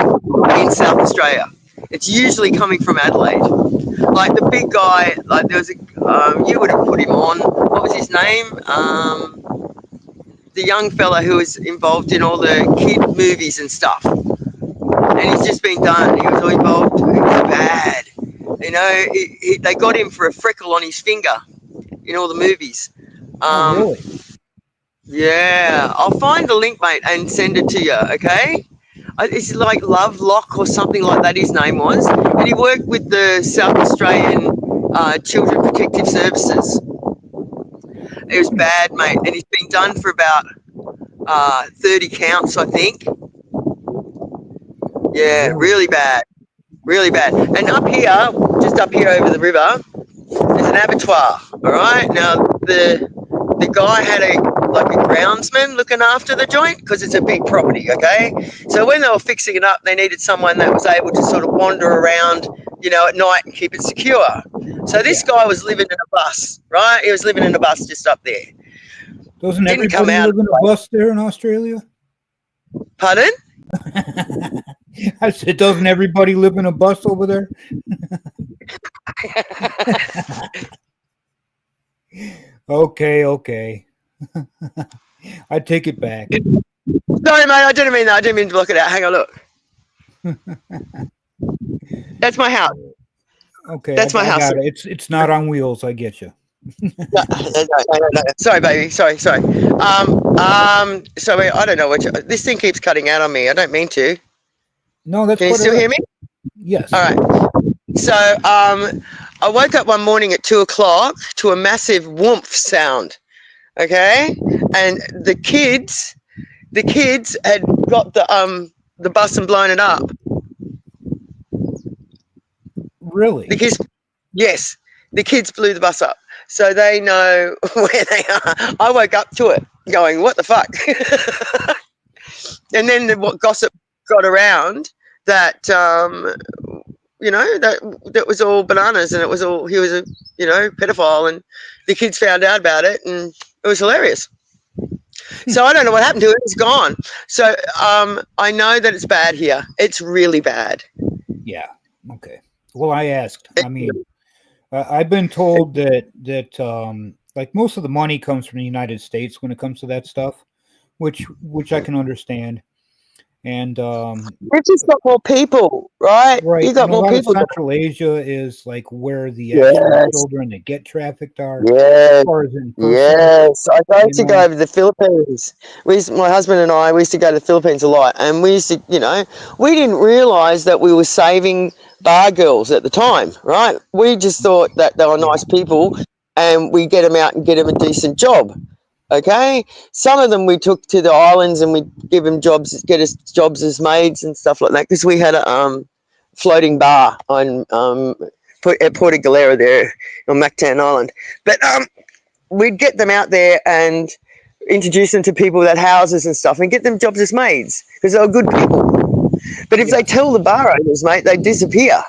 in South Australia. It's usually coming from Adelaide. Like the big guy, like there was you would have put him on. What was his name? The young fella who was involved in all the kid movies and stuff. And he's just been done. He was all involved. It was bad. They got him for a freckle on his finger in all the movies. Really? Yeah. I'll find the link, mate, and send it to you, okay? It's like Lovelock or something like that his name was. And he worked with the South Australian Children Protective Services. It was bad, mate. And he's been done for about 30 counts, I think. Yeah, really bad. Really bad. And up here, just up here over the river, there's an abattoir, all right? Now, the guy had a groundsman looking after the joint because it's a big property, okay? So when they were fixing it up, they needed someone that was able to sort of wander around, at night and keep it secure. So this guy was living in a bus, right? He was living in a bus just up there. Doesn't everybody live in a bus there in Australia? Pardon? I said, doesn't everybody live in a bus over there? Okay. I take it back. Sorry, mate. I didn't mean that. I didn't mean to block it out. Hang on, look. That's my house. Okay, that's my house. Got it. It's not on wheels. I get you. No. Sorry, baby. Sorry. Sorry, I don't know what this thing keeps cutting out on me. I don't mean to. No, that's. Can you still hear me? Yes. All right. So, I woke up one morning at 2:00 to a massive whoomph sound. Okay, and the kids had got the bus and blown it up. Really? Because, yes, the kids blew the bus up. So they know where they are. I woke up to it going, what the fuck? And then what gossip got around that, that was all bananas and he was a, pedophile, and the kids found out about it and it was hilarious. So I don't know what happened to it. It's gone. So I know that it's bad here. It's really bad. Yeah. Okay. Well, I asked. I mean, I've been told that like most of the money comes from the United States when it comes to that stuff, which I can understand. And We've just got more people, right? right, You got and a more lot of people. Central Asia is like where the actual Yes. children that get trafficked are. Yes. As far as in person, Yes. I you used to know. go over to the Philippines. My husband and I, we used to go to the Philippines a lot. And we used to, we didn't realize that we were saving bar girls at the time, right? We just thought that they were nice people and we get them out and get them a decent job. Okay. Some of them we took to the islands and we give them jobs, get us jobs as maids and stuff like that. Because we had a floating bar on at Porto Galera there on Mactan Island. But we'd get them out there and introduce them to people that houses and stuff and get them jobs as maids because they were good people. But if they tell the bar owners, mate, they disappear.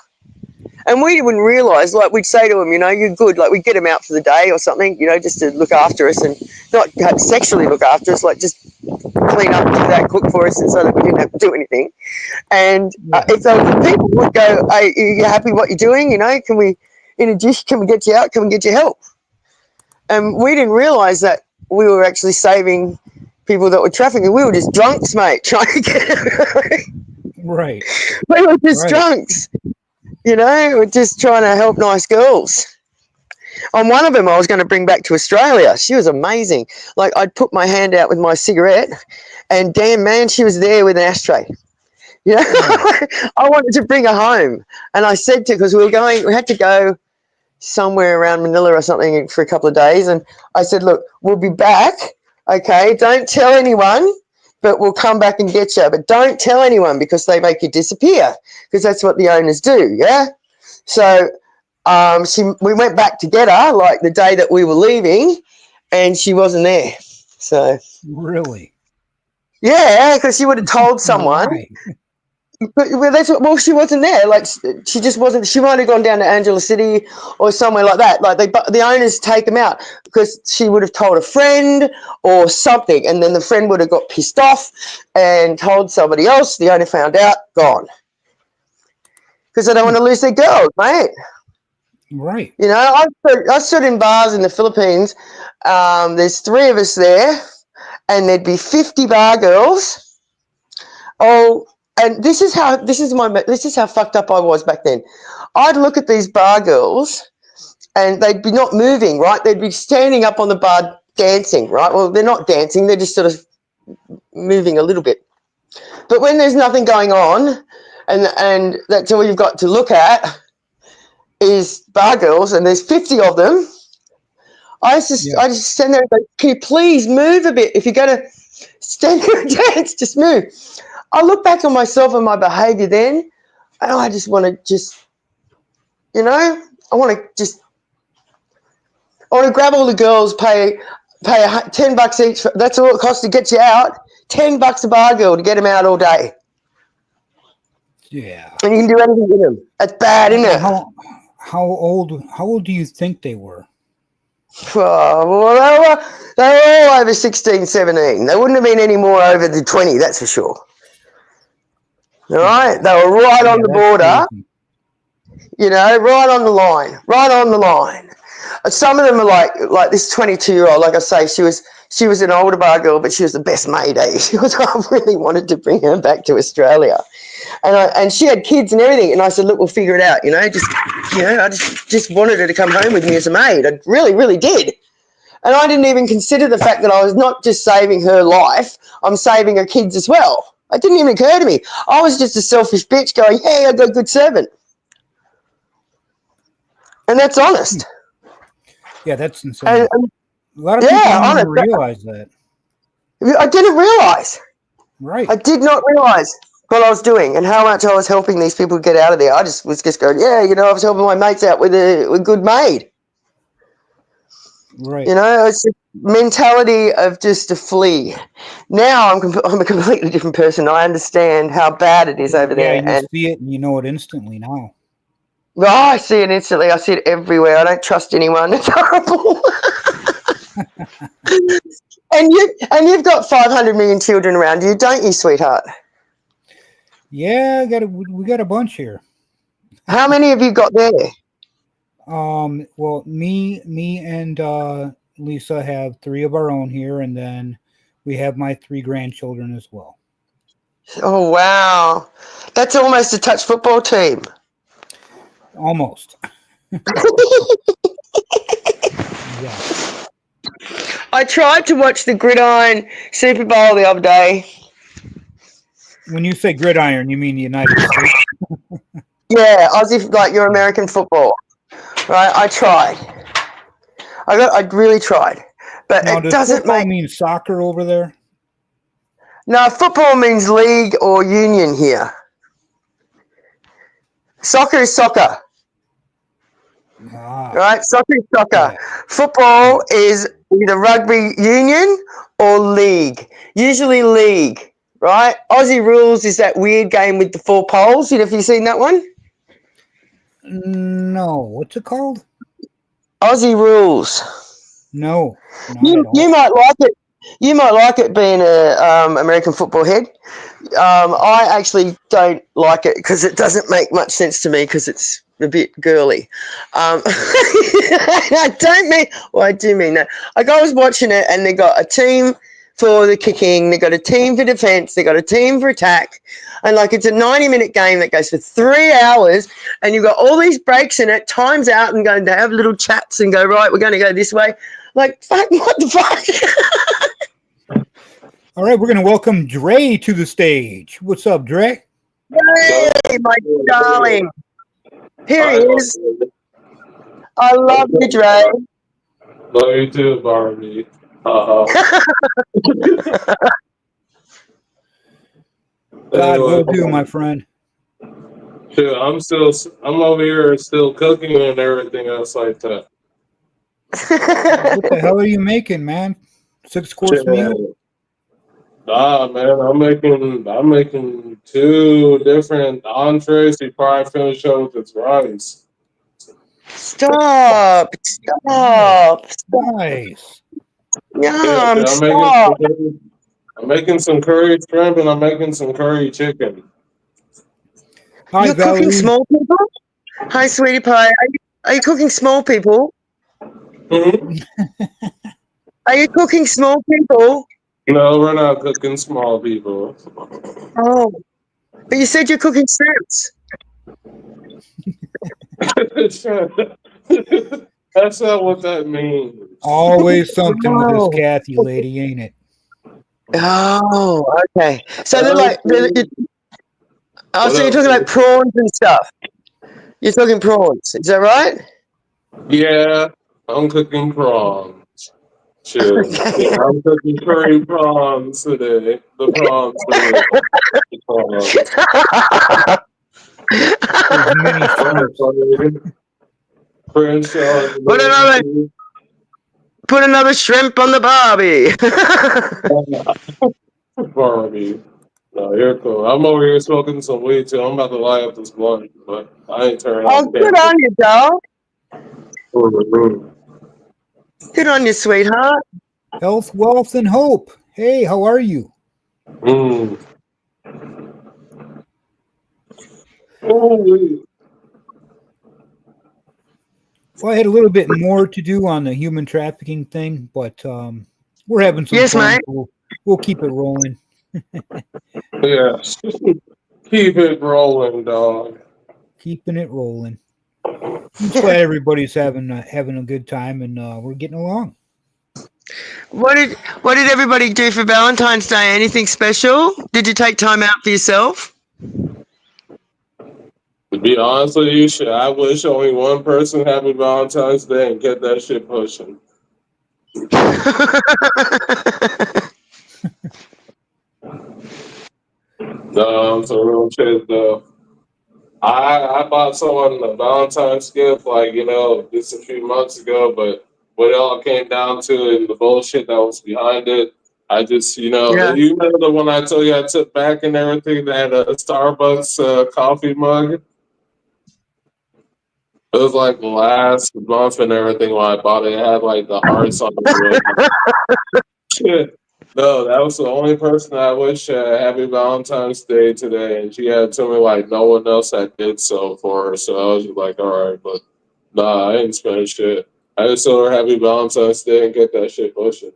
And we wouldn't realise, like we'd say to them, you're good. Like we'd get them out for the day or something, just to look after us and not sexually look after us, like just clean up, do that, cook for us, and so that we didn't have to do anything. And if they were good people, would go, "Hey, are you happy what you're doing? Can we introduce? Can we get you out? Can we get you help?" And we didn't realise that we were actually saving people that were trafficking. We were just drunks, mate, trying to get right. We were just drunks. We're just trying to help nice girls. On one of them, I was going to bring back to Australia. She was amazing. Like, I'd put my hand out with my cigarette, and damn, man, she was there with an ashtray. I wanted to bring her home. And I said to her, because we had to go somewhere around Manila or something for a couple of days. And I said, look, we'll be back. Okay, don't tell anyone, but we'll come back and get you. But don't tell anyone because they make you disappear because that's what the owners do, yeah? So we went back to get her, like the day that we were leaving, and she wasn't there. So really? Yeah, because she would have told someone. Right. Well, she wasn't there. Like she just wasn't. She might have gone down to Angela City or somewhere like that. Like the owners take them out because she would have told a friend or something, and then the friend would have got pissed off and told somebody else. The owner found out, gone. Because they don't want to lose their girls, mate. Right. I stood in bars in the Philippines. There's 3 of us there, and there'd be 50 bar girls. Oh. And this is how fucked up I was back then. I'd look at these bar girls and they'd be not moving, right? They'd be standing up on the bar dancing, right? Well, they're not dancing, they're just sort of moving a little bit. But when there's nothing going on and that's all you've got to look at is bar girls and there's 50 of them, I just stand there and go, can you please move a bit? If you're going to stand there and dance, just move. I look back on myself and my behaviour then, and I just want to I want to grab all the girls, pay $10 each. That's all it costs to get you out. $10 a bar girl to get them out all day. Yeah. And you can do anything with them. That's bad, isn't it? How old do you think they were? Well, they were all over 16, 17. They wouldn't have been any more over the 20, that's for sure. All right, they were right on the border, right on the line. Some of them are like this 22-year-old. Like I say, she was an older bar girl, but she was the best maid. I really wanted to bring her back to Australia, and she had kids and everything. And I said, look, we'll figure it out. I just wanted her to come home with me as a maid. I really, really did. And I didn't even consider the fact that I was not just saving her life, I'm saving her kids as well. It didn't even occur to me. I was just a selfish bitch going, hey, I got a good servant. And that's honest. Yeah, that's insane. A lot of people don't even realize that. I didn't realize. Right. I did not realize what I was doing and how much I was helping these people get out of there. I just was going, I was helping my mates out with a good maid. Right. It's just mentality of just to flee. Now I'm a completely different person. I understand how bad it is over there. Yeah, you see it and you know it instantly now. Oh, I see it instantly. I see it everywhere. I don't trust anyone. It's horrible. and you've got 500 million children around you, don't you, sweetheart? Yeah, we got a bunch here. How many have you got there? Well, me and Lisa have 3 of our own here, and then we have my 3 grandchildren as well. Oh, wow. That's almost a touch football team. Almost. I tried to watch the Gridiron Super Bowl the other day. When you say gridiron, you mean the United States? Yeah, Aussie, like your American football. Right? I tried. I really tried. But Now, it does doesn't football mean soccer over there? No, football means league or union here. Soccer is soccer. Right? Soccer is soccer. Football is either rugby union or league. Usually league, right? Aussie Rules is that weird game with the 4 poles. Have you seen that one? No. What's it called? Aussie Rules. No. You might like it. You might like it being a American football head. I actually don't like it because it doesn't make much sense to me because it's a bit girly. I don't mean, well, I do mean that. Like I was watching it and they got a team for the kicking, they got a team for defense, they got a team for attack. And like it's a 90-minute game that goes for 3 hours and you've got all these breaks in it, times out and going to have little chats and go, right, we're going to go this way. Like, fuck, what the fuck? All right, we're going to welcome Dre to the stage. What's up, Dre? Hey, my darling. Here he is. I love you, Dre. Love you too, Barbie. God will do, my friend. Shit, I'm over here still cooking and everything else like that. What the hell are you making, man? 6-course meal? Nah, man, I'm making 2 different entrees. He probably finish up with his rice. Stop. Nice. Yum, stop. I'm making some curry shrimp and I'm making some curry chicken. Hi, You're Valerie. cooking small people? Hi, sweetie pie. Are you cooking small people? Are you cooking small people? No, we're not cooking small people. Oh, but you said you're cooking shrimps. That's not what that means. Always something with this Kathy lady, ain't it? Oh, okay. So they're like, so you're talking like prawns and stuff. You're talking prawns, is that right? Yeah, I'm cooking prawns. Sure. Yeah, I'm cooking curry prawns today. The prawns today. Put another shrimp on the Barbie. Barbie. No, you're cool. I'm over here smoking some weed too. I'm about to light up this blunt, but I ain't turning Oh, good on you, dog. on. Good on you, sweetheart. Health, wealth, and hope. Hey, how are you? Well, I had a little bit more to do on the human trafficking thing, but we're having some fun. Mate. We'll keep it rolling. Yes. Keep it rolling, dog. Keeping it rolling. I'm glad everybody's having a good time and we're getting along. What did everybody do for Valentine's Day? Anything special? Did you take time out for yourself? To be honest with you, shit, I wish only one person happy Valentine's Day and get that shit pushing. No, it's a real shit though. I bought someone a Valentine's gift, like, just a few months ago, but what it all came down to and the bullshit that was behind it, I just, you remember the one I told you I took back and everything, that Starbucks coffee mug? It was like last month and everything when I bought it. It had like the hearts on the wood. No, that was the only person I wish happy Valentine's Day today, and she had told me like no one else that did so for her. So I was just like, all right, but nah, I ain't spend shit. I just told her happy Valentine's Day and get that shit pushing.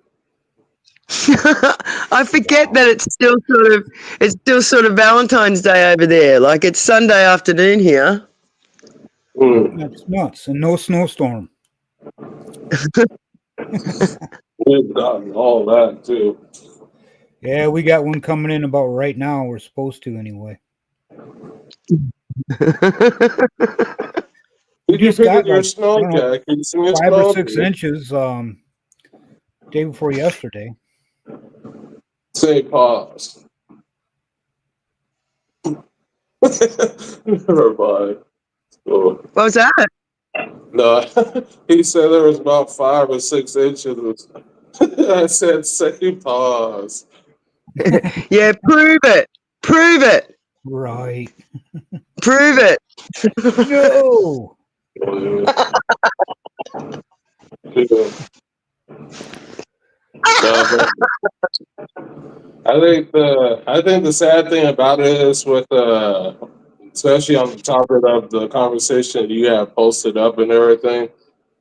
I forget that it's still sort of Valentine's Day over there. Like it's Sunday afternoon here. That's nuts, and no snowstorm. We've gotten all that too. Yeah, we got one coming in about right now. We're supposed to anyway. Did you just pick got up your like, snow I don't know, jacket? You seen it 5 or snow? 6 inches day before yesterday. Say pause. Never mind. Oh. What was that? No, he said there was about 5 or 6 inches. I said, say pause. Yeah, prove it. Prove it. Right. Prove it. No. I think the sad thing about it is with especially on the topic of the conversation you have posted up and everything,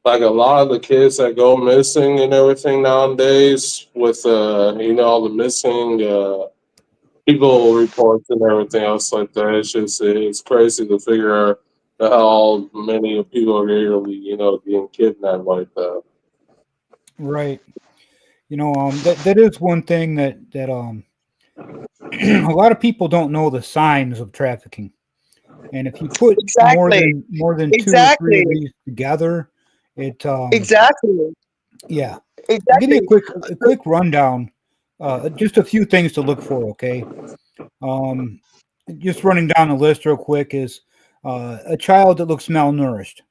like a lot of the kids that go missing and everything nowadays with all the missing people reports and everything else like that, it's crazy to figure out how many people are really being kidnapped like that. Right. That is one thing that a lot of people don't know the signs of trafficking. And if you put more than 2 or 3 of these together, it exactly. Yeah. Exactly. I'll give you a quick rundown. Just a few things to look for, okay? Just running down the list real quick is a child that looks malnourished.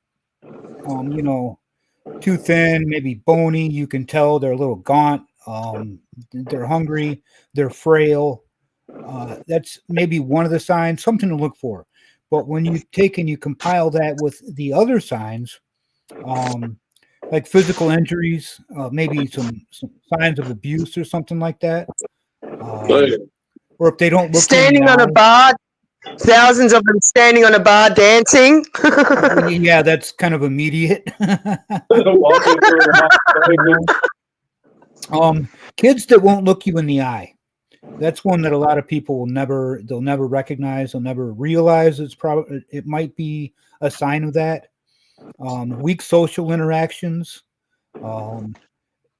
Too thin, maybe bony. You can tell they're a little gaunt. They're hungry. They're frail. That's maybe one of the signs, something to look for. But when you take and you compile that with the other signs, like physical injuries, maybe some signs of abuse or something like that, or if they don't look standing on a bar, thousands of them standing on a bar dancing. Yeah, that's kind of immediate. Kids that won't look you in the eye. That's one that a lot of people they'll never recognize. They'll never realize it might be a sign of that. Weak social interactions,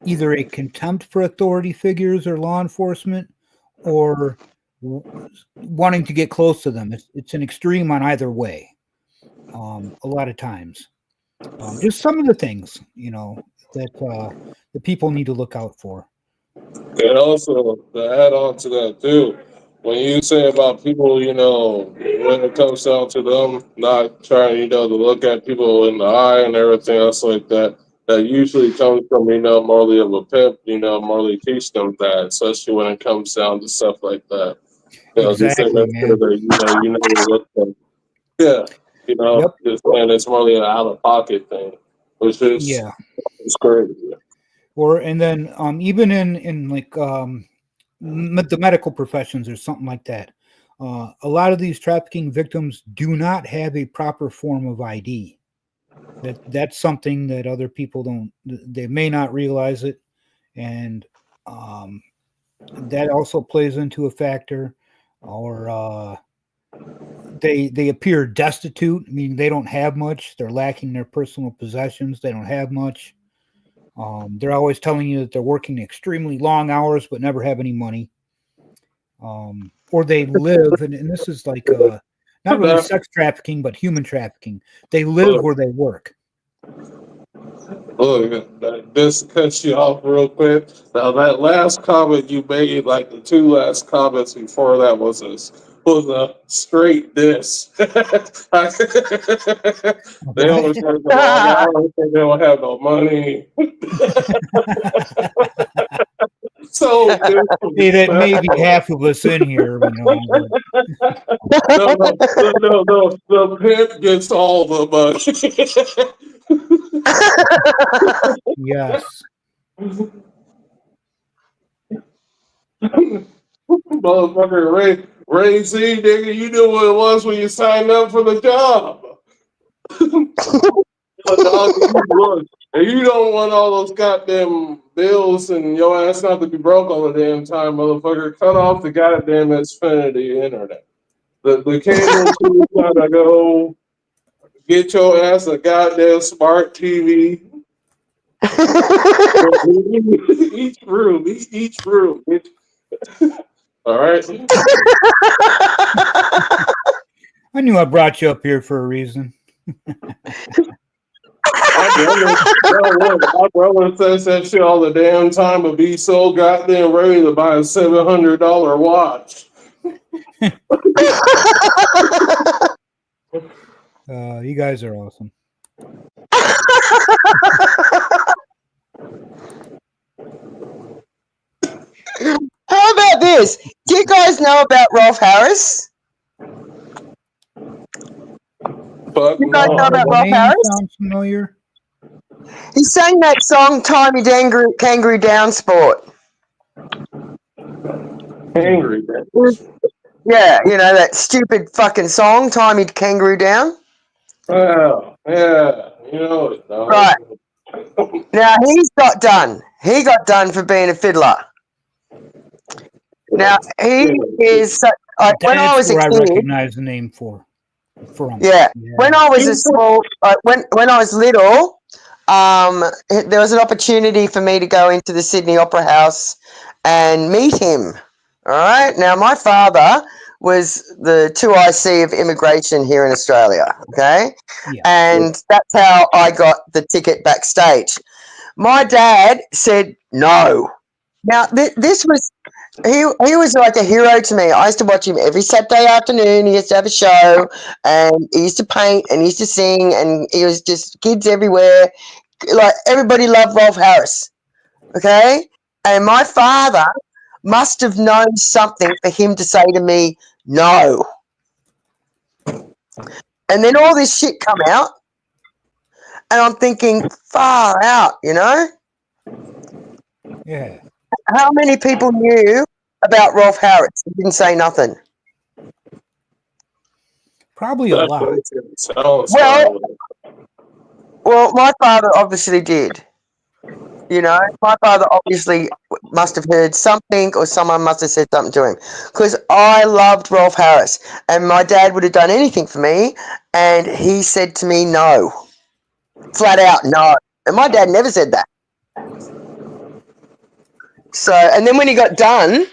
either a contempt for authority figures or law enforcement, or wanting to get close to them. It's an extreme on either way. A lot of times, just some of the things that the people need to look out for. And also to add on to that too, when you say about people, when it comes down to them not trying, to look at people in the eye and everything else like that, that usually comes from, morally of a pimp, morally teach them that, especially when it comes down to stuff like that. Exactly, man. Look them. Yeah, just saying it's morally an out of pocket thing, which is it's crazy. And then even in like the medical professions or something like that, a lot of these trafficking victims do not have a proper form of ID. That's something that other people they may not realize it, and that also plays into a factor. Or they appear destitute, meaning they don't have much. They're lacking their personal possessions. They don't have much. They're always telling you that they're working extremely long hours but never have any money. Or they live, and this is like not really sex trafficking, but human trafficking. They live where they work. Look, this cuts you off real quick. Now that last comment you made, like the 2 last comments before that was a straight diss. They always work a long hours and they don't have no money. So hey, that may be half of us in here. No, the pimp gets all the money. Yes. Motherfucker, Ray Z, nigga, you knew what it was when you signed up for the job. dog, if you don't want all those goddamn bills and your ass not to be broke all the damn time, motherfucker, cut off the goddamn Xfinity internet. The cable too, gotta go. Get your ass a goddamn smart TV. each room. All right. I knew I brought you up here for a reason. My brother says that shit all the damn time, but be so goddamn ready to buy a $700 watch. You guys are awesome. How about this? Do you guys know about Rolf Harris? You guys know about Rolf Harris? Sounds familiar. He sang that song, Timey Kangaroo Down Sport. Angry. Yeah, you know, that stupid fucking song, Timey Kangaroo Down. Oh, yeah. You know it, though. Right. Now, he got done for being a fiddler. Now, he is... when I was a I kid... recognize the name from. Yeah. When I was a small... when I was little, there was an opportunity for me to go into the Sydney Opera House and meet him. All right? Now, my father was the 2IC of immigration here in Australia, okay? Yeah. And that's how I got the ticket backstage. My dad said no. Now, this was... He was like a hero to me. I used to watch him every Saturday afternoon. He used to have a show, and he used to paint, and he used to sing, and he was just kids everywhere. Like, everybody loved Rolf Harris, okay? And my father must have known something for him to say to me, no. And then all this shit come out, and I'm thinking, far out, you know? Yeah. How many people knew about Rolf Harris and didn't say nothing? Probably a lot. Well, my father obviously did. You know, my father obviously must have heard something, or someone must have said something to him, because I loved Rolf Harris, and my dad would have done anything for me, and he said to me no. Flat out no. And my dad never said that. So, and then when he got done,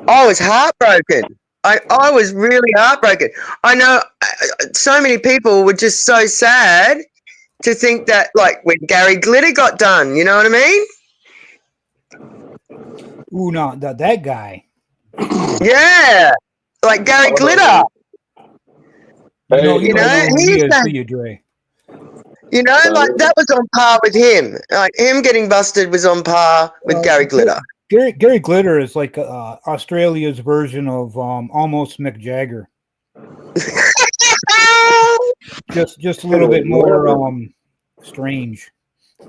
I was heartbroken. I was really heartbroken. I know so many people were just so sad to think that, like, when Gary Glitter got done, you know what I mean? Ooh, no, that guy. Yeah, like Gary Glitter. No, you know, Dre. You know, like, that was on par with him. Like, him getting busted was on par with Gary Glitter. Gary Glitter is like Australia's version of almost Mick Jagger. just a little bit more strange.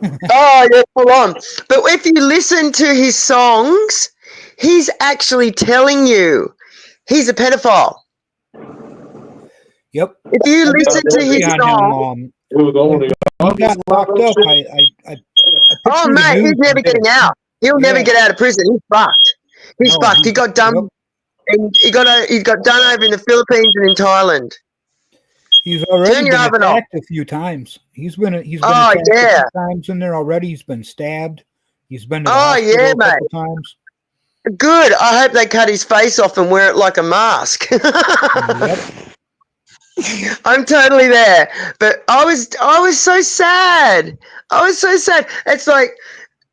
Oh, yeah, full on. But if you listen to his songs, he's actually telling you he's a pedophile. Yep. If you listen to his song, it was only he got locked up. I oh, mate, he's never getting out. He'll never get out of prison. He's fucked. He's fucked. He got done. And he got done over in the Philippines and in Thailand. He's already been attacked a few times. He's been attacked a few times in there already. He's been stabbed. He's been to the hospital a couple times. Good. I hope they cut his face off and wear it like a mask. Yep. I'm totally there. But I was so sad. I was so sad. It's like,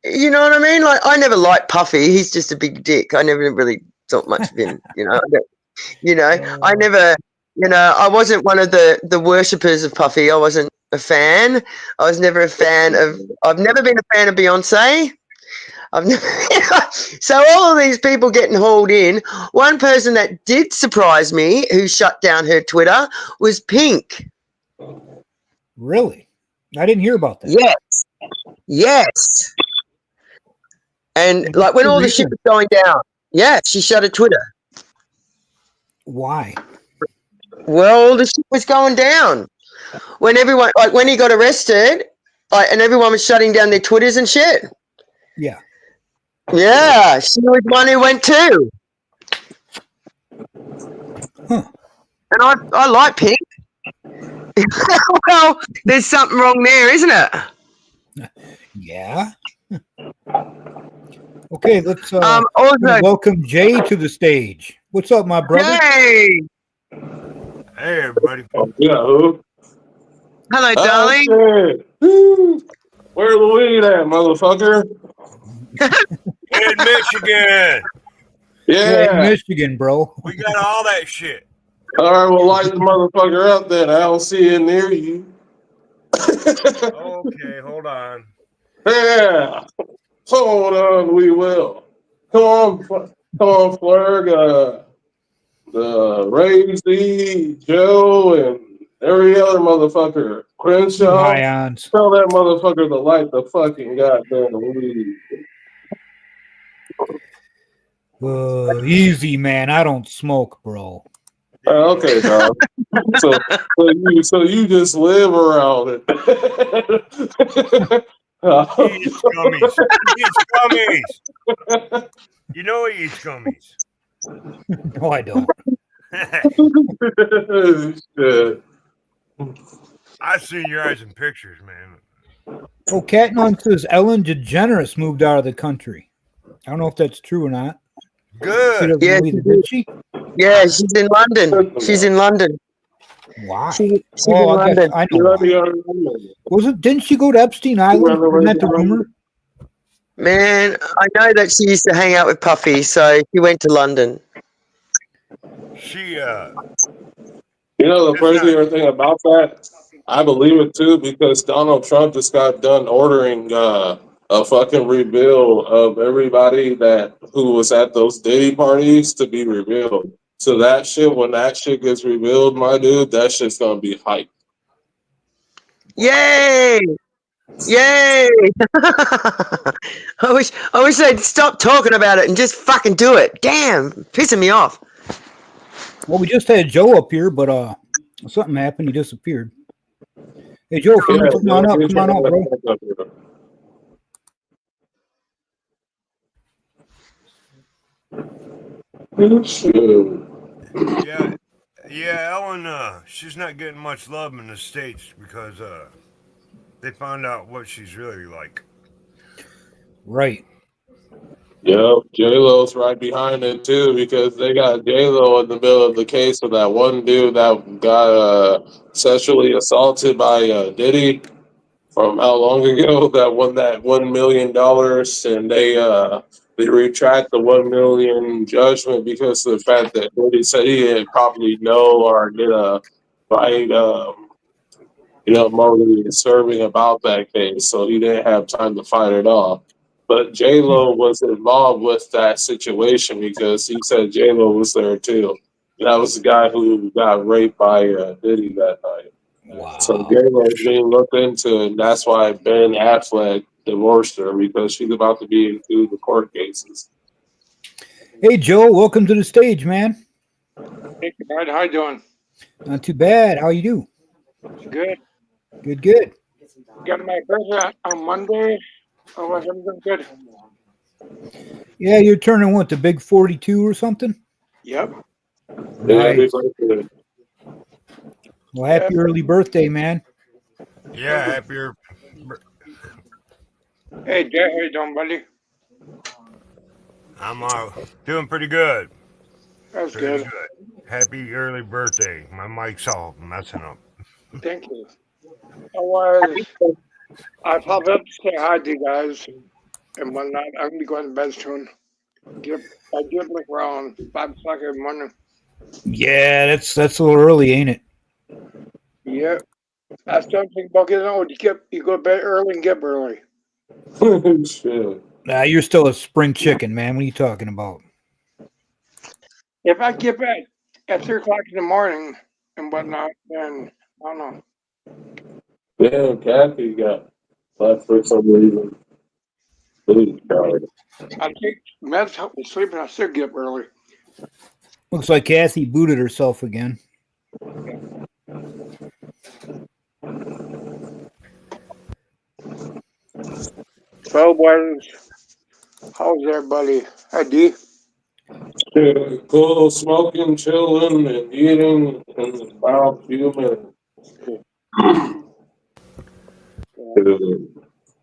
you know what I mean? Like, I never liked Puffy. He's just a big dick. I never really thought much of him, you know. I never, you know, I wasn't one of the worshippers of Puffy. I wasn't a fan. I was never a fan of, I've never been a fan of Beyonce. So all of these people getting hauled in. One person that did surprise me, who shut down her Twitter, was Pink. Really? I didn't hear about that. Yes. And like when all the shit was going down, she shut her Twitter. Why? Well, the shit was going down. when everyone, like when he got arrested, like, and everyone was shutting down their Twitters and shit. Yeah. Yeah, she was one who went too. Huh. And I like Pink. Well, there's something wrong there, isn't it? Yeah. Okay, let's Also, welcome Jay to the stage. What's up, my brother? Hey, Hey, everybody. Yeah, who? hello, darling. Okay. Woo. Where the weed at, motherfucker? In Michigan. Yeah, in Yeah. Michigan, bro. We got all that shit. All right, well, light the motherfucker up then. I don't see it near you. Okay, hold on. Yeah. Hold on, we will. Come on, Flurg. Ray Z, Joe, and every other motherfucker. Crenshaw. Ions. Tell that motherfucker to light the fucking goddamn weed. Easy, man. I don't smoke, bro. Okay, dog. so you just live around it. He eats gummies. He eats gummies. You know he eats gummies. No, I don't. Shit. I've seen your eyes in pictures, man. Oh, Catnon says Ellen DeGeneres moved out of the country. I don't know if that's true or not. She Good. doesn't Yeah, believe it, did she? Yeah, she's in London. She's in London. Wow. She's Oh, in I guess London. I know. Why. Didn't she go to Epstein Island? Isn't that the rumor? Man, I know that she used to hang out with Puffy, so she went to London. She, You know the crazier thing about that? I believe it too because Donald Trump just got done ordering a fucking reveal of everybody who was at those Diddy parties to be revealed. So that shit, when that shit gets revealed, my dude, that shit's gonna be hype. Yay! Yay! I wish they'd stop talking about it and just fucking do it. Damn, pissing me off. Well, we just had Joe up here, but something happened. He disappeared. Hey, Joe, if you want to come on up, bro. Yeah, Ellen, she's not getting much love in the States because they found out what she's really like. Right. Yep, J-Lo's right behind it too because they got J-Lo in the middle of the case of that one dude that got sexually assaulted by Diddy from how long ago that won that $1 million and they retract the 1 million judgment because of the fact that Diddy said he didn't properly know or did a right morally serving about that case, so he didn't have time to fight it off. But J-Lo was involved with that situation because he said J-Lo was there too. And that was the guy who got raped by Diddy that night. Wow. So J-Lo is being looked into, and that's why Ben Affleck divorced her because she's about to be into the court cases. Hey, Joe, welcome to the stage, man. Hey, Bud, how you doing? Not too bad. How you do? Good. Good. Got my birthday on Monday. Oh, was everything good? Yeah, you're turning what, the big 42 or something? Yep. Nice. Well, happy early birthday, man. Yeah, happier. Hey, Jay, how you doing, buddy? I'm doing pretty good. That's Pretty good. Happy early birthday. My mic's all messing up. Thank you. I popped up to say hi to you guys and whatnot. I'm gonna be going to bed soon. I get up like around 5 o'clock every morning. Yeah, that's a little early, ain't it? Yeah. I started thinking about getting old. You go to bed early and get up early. Shit. Nah, you're still a spring chicken, man. What are you talking about? If I get back at 3 o'clock in the morning and whatnot, then I don't know. Damn, Kathy got left for some reason. I take meds, help me sleep, and I still get up early. Looks like Kathy booted herself again. Well, boys, how's everybody? Hi, D. Cool, smoking, chilling, and eating, and about human.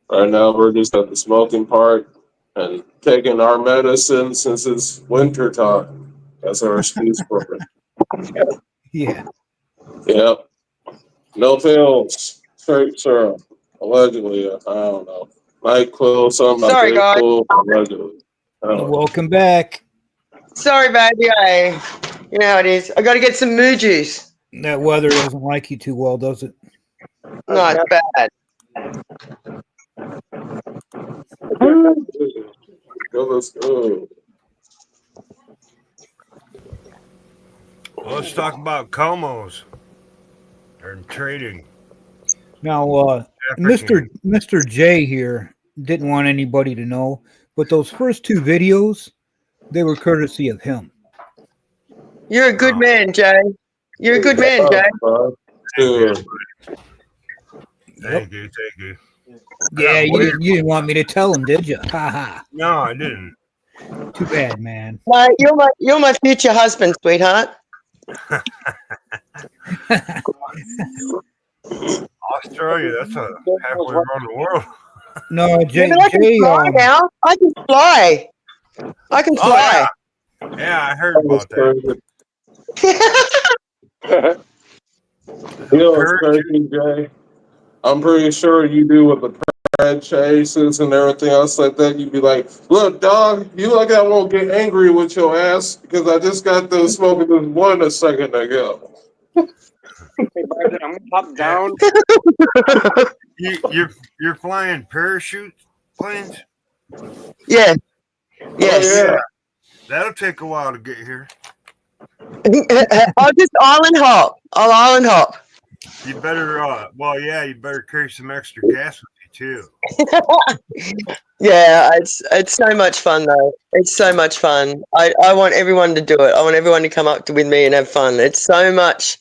Right now, we're just at the smoking part and taking our medicine since it's winter time. That's our excuse for it. Yeah. Yep. No pills, straight syrup. Allegedly, I don't know. NyQuil, something like Sorry, that. guys. Cool, allegedly. I don't know. Welcome back. Sorry, baby. You know how it is. I got to get some moo juice. That weather doesn't like you too well, does it? No, it's bad. Go, let's go. Well, let's talk about Comos and trading. Now, Mr. J here didn't want anybody to know, but those first two videos, they were courtesy of him. You're a good man, Jay. You're a good man, Jay. Thank you. Yeah, you didn't want me to tell him, did you? Ha ha. No, I didn't. Too bad, man. No, you're my future husband, sweetheart. Australia, that's a halfway around the world. No, Jay. Yeah, but I can fly now. I can fly. I can fly. Oh, yeah, I heard about that. You know what's crazy, Jay? I'm pretty sure you do with the pad chases and everything else like that. You'd be like, look, dog, you like I won't get angry with your ass because I just got done smoking this one a second ago. Hey, buddy, I'm up down. You're flying parachute planes? Yeah. Yes. Yeah. That'll take a while to get here. I'll just island hop. I'll island hop. You better, you better carry some extra gas with you too. Yeah, it's so much fun though. It's so much fun. I want everyone to do it. I want everyone to come up with me and have fun. It's so much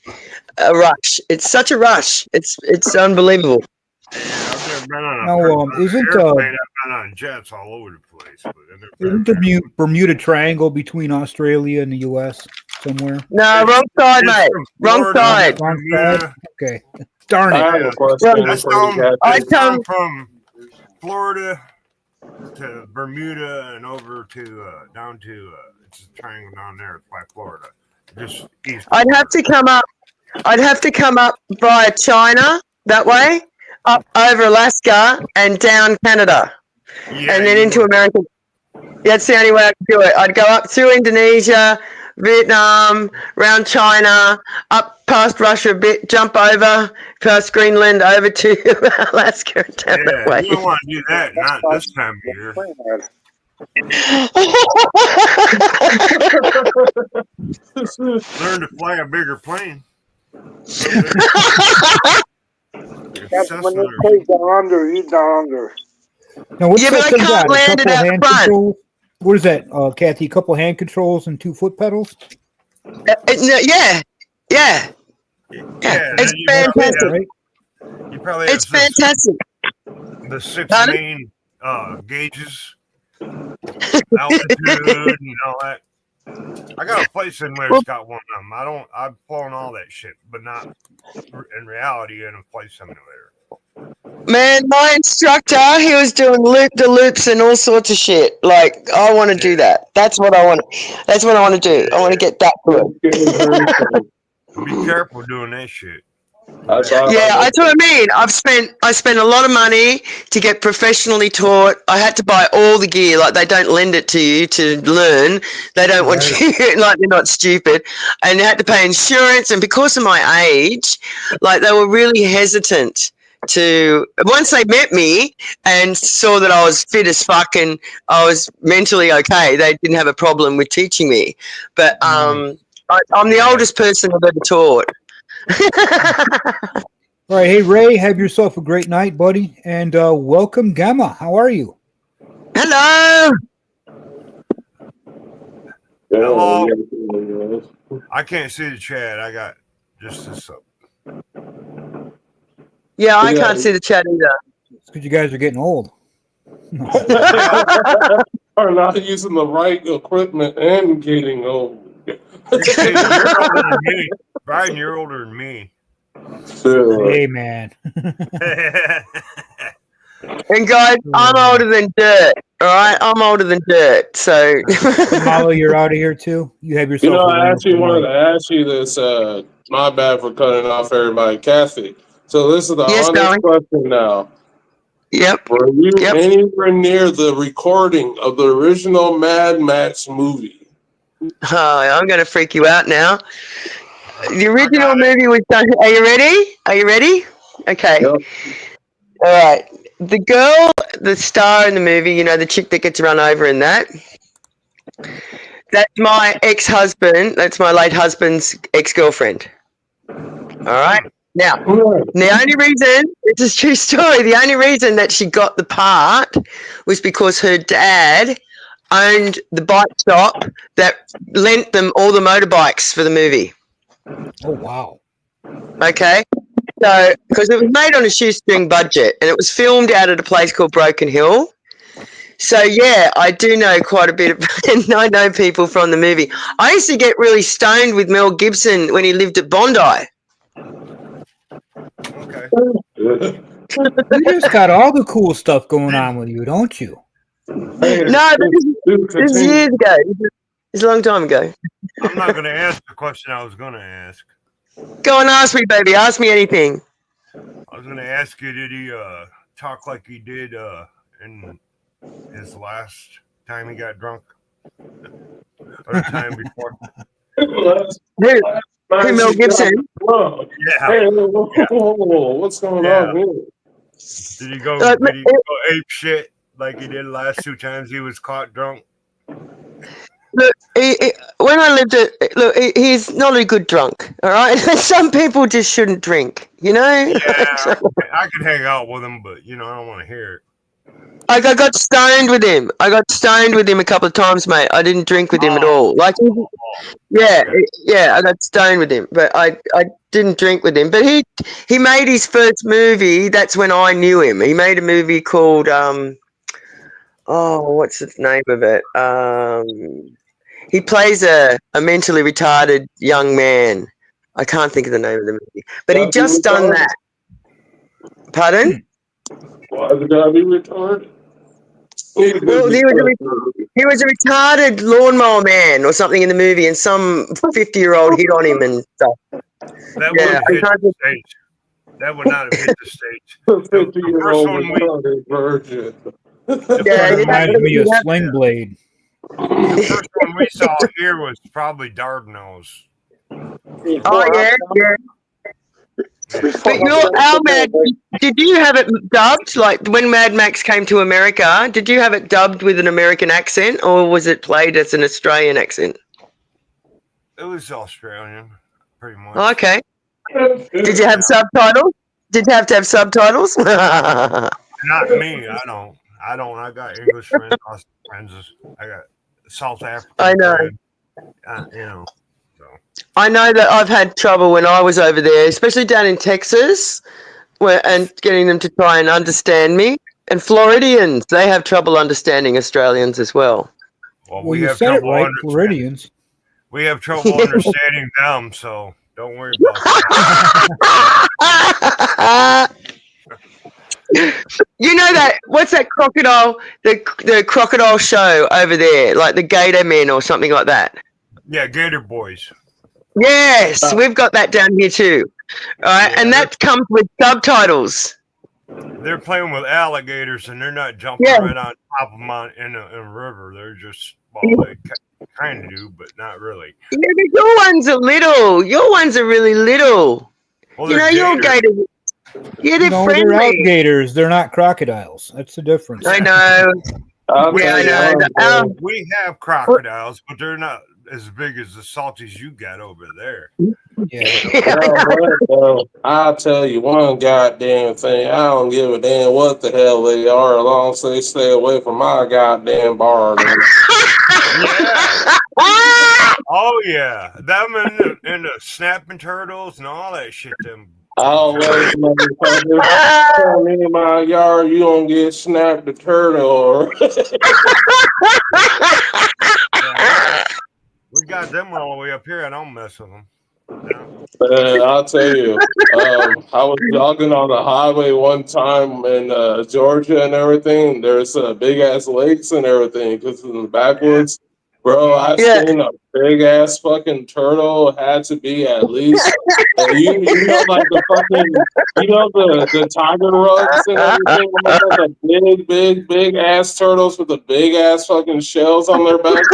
a rush. It's such a rush. It's unbelievable. I've never been on Now, isn't airplane. I've been on jets all over the place. But I've never isn't the Bermuda Triangle between Australia and the U.S. somewhere? No, wrong side, mate. Wrong side. Wrong side? Okay. Darn it. I come from Florida to Bermuda and over to down to it's a triangle down there by Florida. Just east. I'd have to come up via China that way, up over Alaska and down Canada, and then into America. That's the only way I could do it. I'd go up through Indonesia, Vietnam, round China, up past Russia a bit, jump over past Greenland, over to Alaska and down that way. You don't want to do that, not this time of year. Learn to fly a bigger plane. That's when they say down under, you down under. Now, what's Yeah, that but I thing can't got? A land it couple up hand front. controls? What is that, Kathy? A couple hand controls and 2 foot pedals? Yeah. It's fantastic. You probably It's fantastic. the 6 Pardon? main gauges, altitude, and all that. I got a place in where it's got one of them. I've flown all that shit, but not in reality in a flight simulator. Man, my instructor, he was doing loop-de-loops and all sorts of shit. Like, I want to do that. That's what I want to do. I want to get that to it. Be careful doing that shit. Yeah, that's what I mean. I spent a lot of money to get professionally taught. I had to buy all the gear. Like, they don't lend it to you to learn. They don't want you, like, they're not stupid. And you had to pay insurance. And because of my age, like, they were really hesitant to, once they met me and saw that I was fit as fuck and I was mentally okay, they didn't have a problem with teaching me. But I'm the oldest person I've ever taught. All right. Hey, Ray, have yourself a great night, buddy. And welcome, Gamma. How are you? Hello. Hello. I can't see the chat. I got just this up. Yeah, I can't see the chat either. It's because you guys are getting old. Are not using the right equipment and getting old. You're older than me. Brian, you're older than me. Hey, man. And guys, I'm older than dirt. All right, I'm older than dirt. So, Malo, you're out of here too. You have yourself. You know, a I actually wonderful wanted night. to ask you this. My bad for cutting off everybody. Kathy, so this is the Yes, honest darling. question now. Yep. Were you anywhere near the recording of the original Mad Max movie? I'm going to freak you out now. The original movie was done. Are you ready? Are you ready? Okay. All right. The girl, the star in the movie, you know, the chick that gets run over in that. That's my ex-husband. That's my late husband's ex-girlfriend. All right. Now, the only reason, it's a true story, the only reason that she got the part was because her dad owned the bike shop that lent them all the motorbikes for the movie. Oh, wow. Okay. So, because it was made on a shoestring budget and it was filmed out at a place called Broken Hill. So, yeah, I do know quite a bit of, and I know people from the movie. I used to get really stoned with Mel Gibson when he lived at Bondi. Okay. You just got all the cool stuff going on with you, don't you? No, this is years ago. It's a long time ago. I'm not going to ask the question I was going to ask. Go and ask me, baby. Ask me anything. I was going to ask you, did he talk like he did in his last time he got drunk? Or the time before? Who, Mel Gibson? Yeah. Hey, whoa, what's going on here? Did he go ape shit like he did the last two times he was caught drunk? Look, when I lived at, look, he's not a good drunk, all right? Some people just shouldn't drink, you know? Yeah, I could hang out with him, but, you know, I don't want to hear it. I got stoned with him. I got stoned with him a couple of times, mate. I didn't drink with him at all. Like, yeah, I got stoned with him, but I didn't drink with him. But he made his first movie. That's when I knew him. He made a movie called what's the name of it? He plays a mentally retarded young man. I can't think of the name of the movie, but he just done that. Pardon? Why is it gotta be retarded? Well, he was a retarded lawnmower man or something in the movie, and some 50-year-old hit on him and stuff. That would have hit the stage. That would not have hit the stage. The first one virgin. Yeah, reminds me of Sling Blade. The first one we saw here was probably Dardanelles. Oh yeah. But did you have it dubbed? Like when Mad Max came to America, did you have it dubbed with an American accent, or was it played as an Australian accent? It was Australian, pretty much. Oh, okay. Did you have subtitles? Did you have to have subtitles? Not me. I don't. I got English friends, Aussie friends. I got South African. I know. Friends, you know. I know that I've had trouble when I was over there, especially down in Texas, and getting them to try and understand me. And Floridians, they have trouble understanding Australians as well. Well, Well, you said it right, Floridians. We have trouble understanding them, so don't worry about that. You know that, what's that crocodile, the crocodile show over there, like the Gator Men or something like that? Yeah, Gator Boys. Yes, we've got that down here too. All right, and that comes with subtitles. They're playing with alligators, and they're not jumping right on top of them in a river. They're just, well, they kind of do, but not really. Yeah, but your ones are little. Your ones are really little. Well, you know, your gators. Yeah, they're friendly. They're alligators. They're not crocodiles. That's the difference. I know. We have crocodiles, but they're not as big as the salties you got over there. Well, I'll tell you one goddamn thing. I don't give a damn what the hell they are, as long as they stay away from my goddamn bar. Oh yeah, them and the snapping turtles and all that shit. Them I always motherfucker come in my yard, you don't get snapped the turtle. Or We got them all the way up here. I don't mess with them. I'll tell you, I was jogging on the highway one time in Georgia and everything. There's big ass lakes and everything because in the backwoods, bro. I seen a big ass fucking turtle. Had to be at least, you know, like the fucking, you know, the tiger rugs and everything. The big ass turtles with the big ass fucking shells on their back.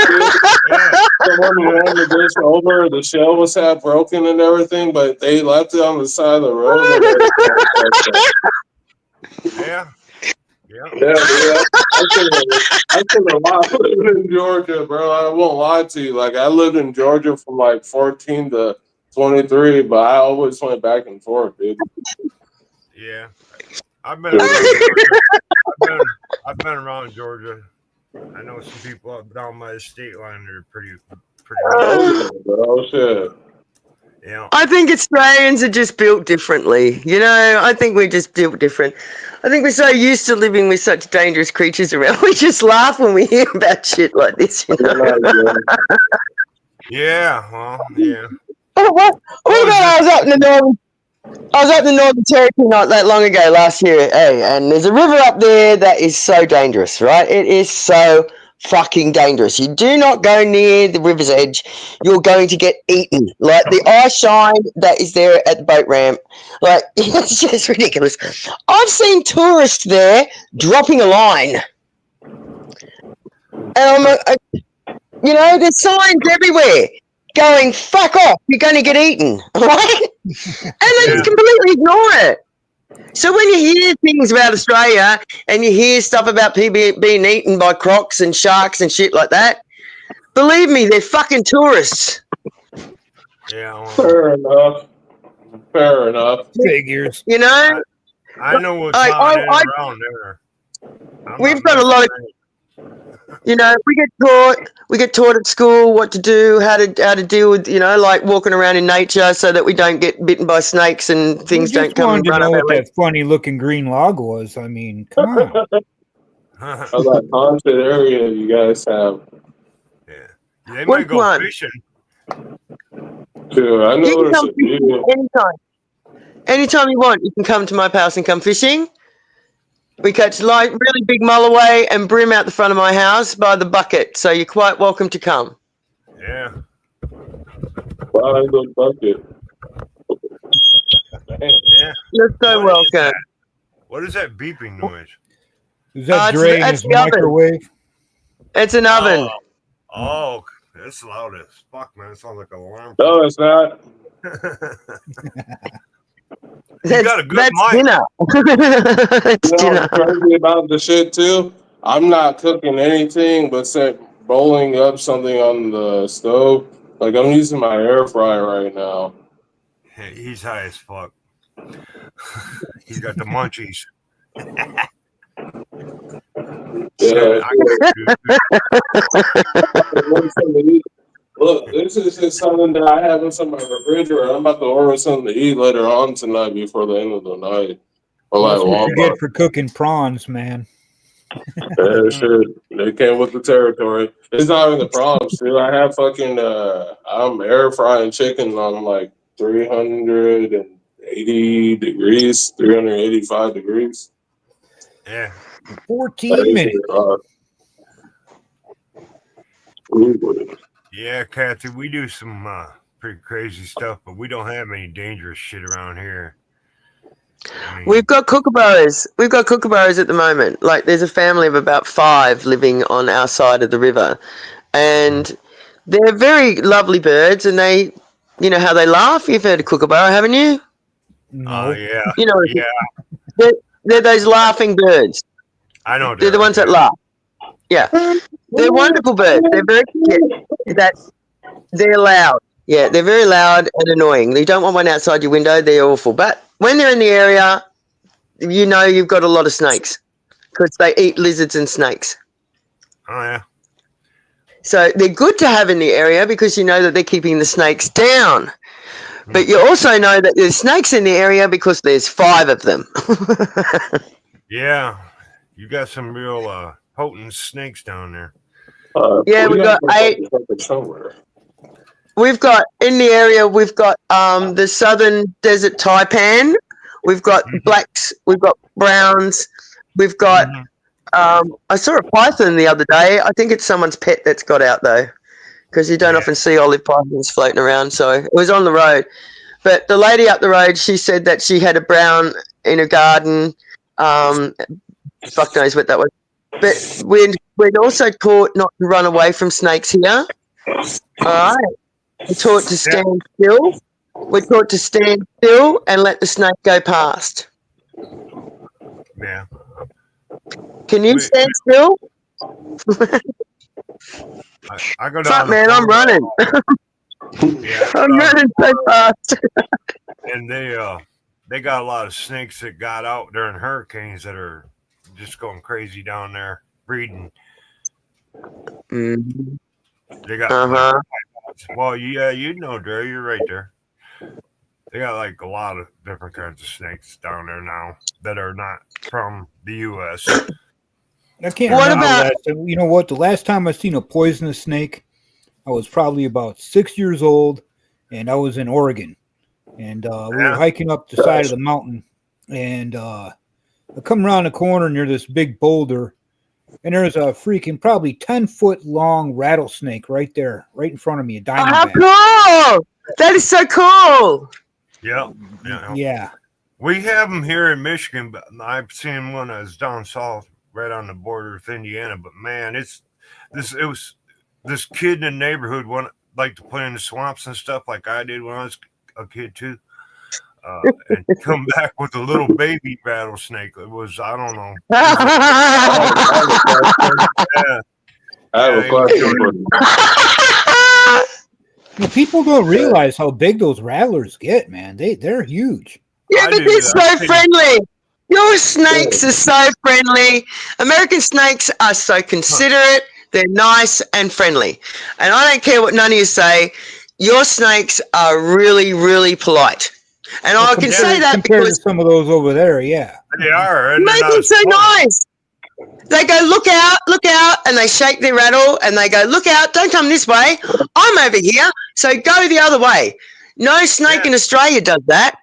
Someone ran the dish over, the shell was half broken and everything, but they left it on the side of the road. Yeah. I spent a lot living in Georgia, bro. I won't lie to you. Like, I lived in Georgia from like 14 to 23, but I always went back and forth, dude. Yeah. I've been around Georgia. I've been around Georgia. I know some people up down by the state line that are pretty Oh shit. Yeah. I think Australians are just built differently. You know, I think we're just built different. I think we're so used to living with such dangerous creatures around. We just laugh when we hear about shit like this, you know? Yeah, well, yeah. What about I was up in the Northern Territory not that long ago, last year, hey, and there's a river up there that is so dangerous, right? It is so fucking dangerous. You do not go near the river's edge. You're going to get eaten. Like the ice shine that is there at the boat ramp. Like, it's just ridiculous. I've seen tourists there dropping a line. And I'm like, you know, there's signs everywhere going, fuck off, you're going to get eaten, right? And they just completely ignore it. So when you hear things about Australia and you hear stuff about people being eaten by crocs and sharks and shit like that, believe me, they're fucking tourists. Yeah. Well, Fair enough. Figures. You know? I know what's around there. We've got a lot of, you know, we get taught at school what to do, how to deal with, you know, like walking around in nature so that we don't get bitten by snakes and things don't come and run up our what legs. that funny looking green log was. I mean, come on. How that haunted area you guys have? They might go fishing. Dude, I know You can there's come a few. anytime. Anytime you want, you can come to my house and come fishing. We catch like really big mulloway and brim out the front of my house by the bucket, so you're quite welcome to come. Yeah. By the bucket. Yeah. You're so welcome. What is that beeping noise? Is that it's- Dre in that's his the oven. microwave? It's an oven. Oh, that's loud as fuck, man. It sounds like an alarm. No, it's not. You got a good That's mic. dinner. It's You know dinner. what's crazy about the shit too? I'm not cooking anything but rolling up something on the stove. Like, I'm using my air fryer right now. Hey, he's high as fuck. He's got the munchies. Yeah. Look, this is just something that I have in my refrigerator. I'm about to order something to eat later on tonight before the end of the night. Or like That's what you Walmart. get for cooking prawns, man. Yeah, shit. They came with the territory. It's not even the problem, dude. I have fucking I'm air frying chicken on like 380 degrees, 385 degrees. Yeah. 14 minutes. Yeah, Kathy, we do some pretty crazy stuff, but we don't have any dangerous shit around here. We've got kookaburras. We've got kookaburras at the moment. Like, there's a family of about 5 living on our side of the river. And they're very lovely birds, and they, you know how they laugh? You've heard of kookaburra, haven't you? Oh, yeah. You know, Yeah. they're those laughing birds. I know. They're the ones that laugh. Yeah. They're wonderful birds. They're very they're loud. Yeah, they're very loud and annoying. You don't want one outside your window. They're awful. But when they're in the area, you know you've got a lot of snakes because they eat lizards and snakes. Oh, yeah. So they're good to have in the area because you know that they're keeping the snakes down. But you also know that there's snakes in the area because there's 5 of them. Yeah, you got some real potent snakes down there. Yeah, we've got 8. We've got in the area. We've got the southern desert taipan. We've got blacks. We've got browns. We've got. I saw a python the other day. I think it's someone's pet that's got out though, because you don't often see olive pythons floating around. So it was on the road. But the lady up the road, she said that she had a brown in her garden. Fuck knows what that was. But we'd also taught not to run away from snakes here. All right. We're taught to stand still. We're taught to stand still and let the snake go past. Yeah. Can you stand still? I go down. Fuck, man, I'm running. Yeah, I'm running so fast. And they got a lot of snakes that got out during hurricanes that are just going crazy down there breeding. They got well, yeah, you know, Dre, you're right there. They got like a lot of different kinds of snakes down there now that are not from the U.S. I can't remember you know what? The last time I seen a poisonous snake, I was probably about 6 years old, and I was in Oregon, and we were hiking up the side of the mountain, and I come around the corner near this big boulder, and there's a freaking probably 10-foot long rattlesnake right there, right in front of me, a diamondback. How cool! That is so cool. Yeah. We have them here in Michigan, but I've seen one that's down south, right on the border with Indiana. But man, it was this kid in the neighborhood liked to play in the swamps and stuff like I did when I was a kid too. And come back with a little baby rattlesnake. It was, I don't know. I have a question for you. Well, people don't realize how big those rattlers get, man. They're huge. Yeah, but they're so friendly. Your snakes are so friendly. American snakes are so considerate. They're nice and friendly. And I don't care what none of you say. Your snakes are really, really polite. And I can say that compared because to some of those over there, yeah. They are. you make them so nice. They go, look out, and they shake their rattle, and they go, look out, don't come this way. I'm over here, so go the other way. No snake in Australia does that.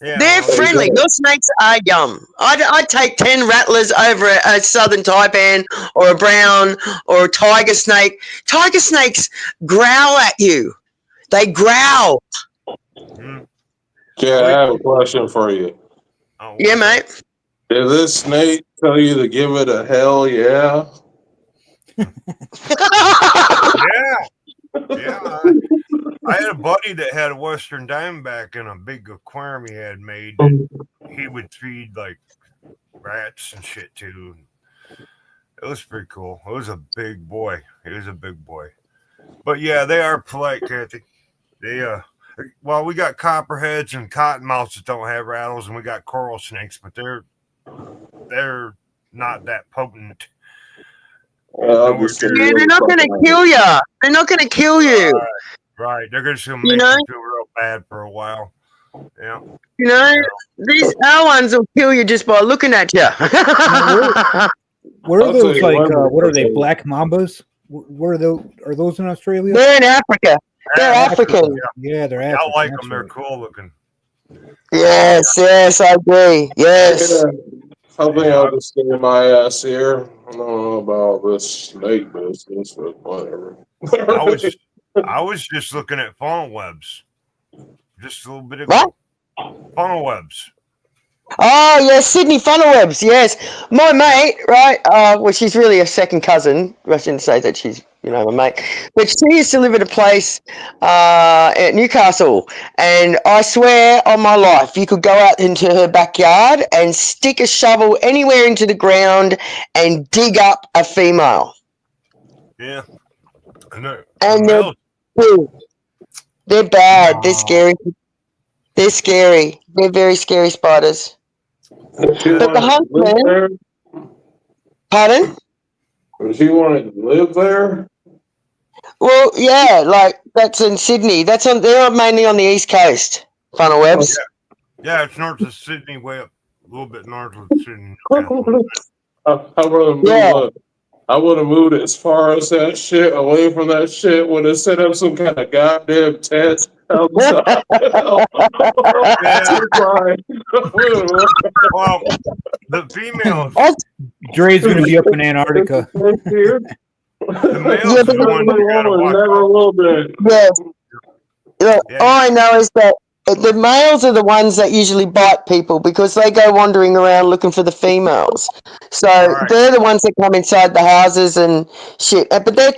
Yeah, they're friendly. Your snakes are yum. I'd take 10 rattlers over a southern taipan or a brown or a tiger snake. Tiger snakes growl at you. They growl. Yeah, I have a question for you. Yeah, mate. Did this snake tell you to give it a hell yeah? Yeah. I had a buddy that had a Western Diamondback in a big aquarium he had made. He would feed like rats and shit too. It was pretty cool. It was a big boy. But yeah, they are polite, Kathy. Well, we got copperheads and cottonmouths that don't have rattles, and we got coral snakes, but they're not that potent. They're not going to kill you. They're not going to kill you. Right. They're going to make you feel real bad for a while. Yeah. You know, these our ones will kill you just by looking at you. Where are those what are they? Black mambas? Where are those? Are those in Australia? They're in Africa. They're African. Yeah, they're African. I like them. They're cool looking. Yes, I agree. Yes. I think I'll just stay my ass here. I don't know about this snake business, but whatever. I was just looking at funnel webs. Just a little bit ago. Funnel webs. Oh, yes, Sydney funnel webs, yes. My mate, right, well, she's really a second cousin. I shouldn't say that she's, my mate. But she used to live at a place at Newcastle. And I swear on my life, you could go out into her backyard and stick a shovel anywhere into the ground and dig up a female. Yeah. And they're bad. They're scary. They're scary. They're very scary spiders. But the huntsman... Pardon? Does he want to live there? Well, yeah, like that's in Sydney. They're mainly on the east coast. Funnel webs. Yeah, it's north of Sydney, way up a little bit north of Sydney. I would have moved as far as that shit, away from that shit, would have set up some kind of goddamn tent outside. Well, the females. Dre's going to be up in Antarctica. The males are the ones you gotta watch out. Yeah. All I know is that the males are the ones that usually bite people because they go wandering around looking for the females. So they're the ones that come inside the houses and shit. But their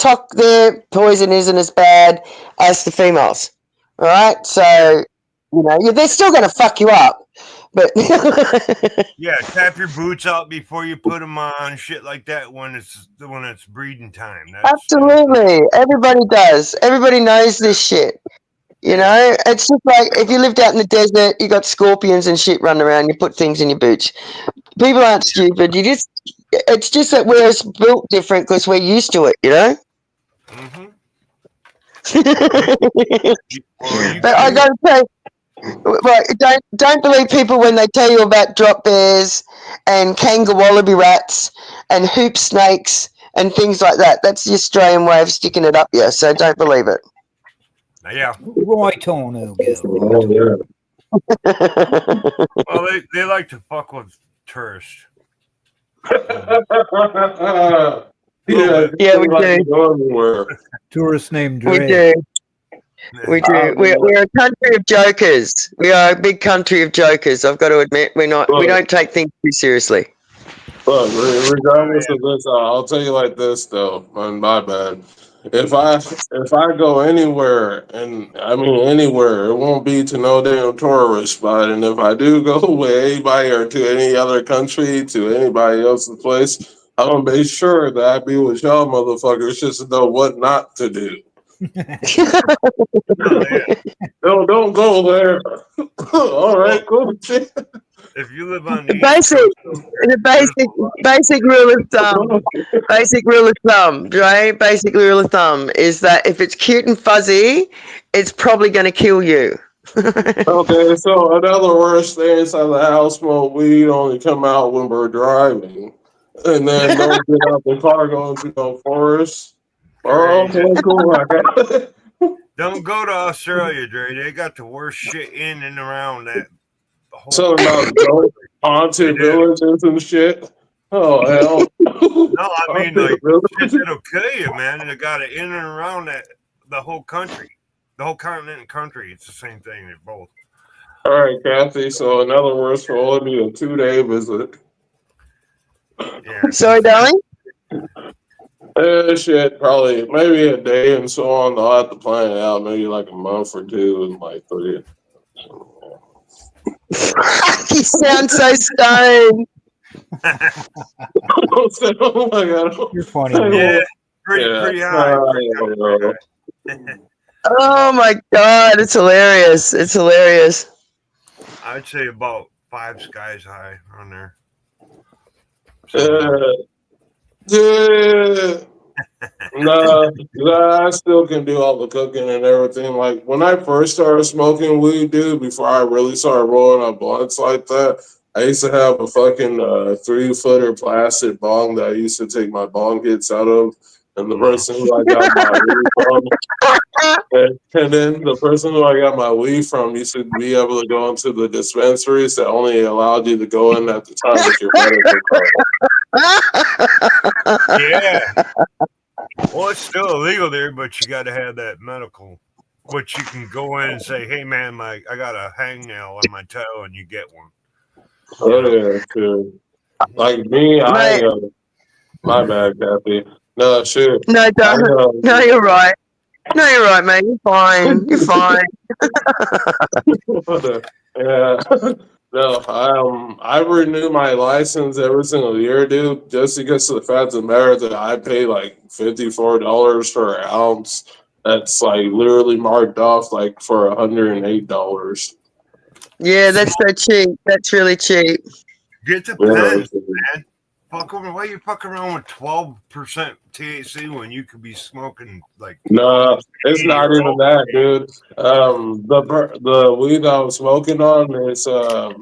poison isn't as bad as the females. All right? So, they're still going to fuck you up. But yeah, tap your boots out before you put them on, shit like that when it's breeding time. Absolutely. Everybody does. Everybody knows this shit. It's just like if you lived out in the desert, you got scorpions and shit running around, you put things in your boots. People aren't stupid. It's just that we're built different because we're used to it, But I gotta say, don't believe people when they tell you about drop bears and kangaroo rats and hoop snakes and things like that. That's the Australian way of sticking it up here, so don't believe it. Yeah. Right on, Well, they like to fuck with tourists. Yeah, we do. Tourist named We Dre. do. We do. We're a country of jokers. We are a big country of jokers. I've got to admit, we don't take things too seriously. Look, regardless of this, I'll tell you like this though, my bad. If I go anywhere, and I mean anywhere, it won't be to no damn tourist spot. And if I do go with anybody or to any other country, to anybody else's place, I'm gonna make sure that I be with y'all motherfuckers just to know what not to do. No, don't go there. All right, cool. If you live on the basic rule of thumb, right? Basic rule of thumb is that if it's cute and fuzzy, it's probably going to kill you. Okay, so in other words, stay inside the house, smoke weed, only come out when we're driving, and then don't get out the car going to no forest. Oh, okay, cool. I got it. Don't go to Australia, Dre. They got the worst shit in and around that. So about haunted villages and shit. Oh hell! No, I mean like shit that'll kill you, man. And they got it in and around the whole country, the whole continent and country. It's the same thing. They're both. All right, Kathy. So in other words, for all of you, a 2-day visit. Yeah. Sorry, darling. Shit, probably maybe a day and so on. I'll have to plan it out. Maybe like a month or two and like 3. You sound so stoned. Oh my god, you're funny. Yeah, pretty high. Oh my god, it's hilarious. It's hilarious. I'd say about 5 skies high on there. Yeah. No, I still can do all the cooking and everything. Like when I first started smoking weed, dude, before I really started rolling up blunts like that, I used to have a fucking 3-footer plastic bong that I used to take my bong hits out of. And the person who I got my weed from, and then the person who I got my weed from used to be able to go into the dispensaries that only allowed you to go in at the time that your medical card. Yeah. Well, it's still illegal there, but you got to have that medical, which you can go in and say, "Hey, man, I got a hangnail on my toe," and you get one. Oh yeah, dude. Like me, my bad, Kathy. No, shit. No, don't. No, you're right. No, you're right, mate. You're fine. You're fine. Yeah. No, I renew my license every single year, dude, just because of the fact of the matter that I pay like $54 for an ounce. That's like literally marked off like for $108. Yeah, that's so cheap. That's really cheap. Get the pens, man. Why you fucking around with 12% THC when you could be smoking like? No, it's not even that, dude. The weed I'm smoking on is so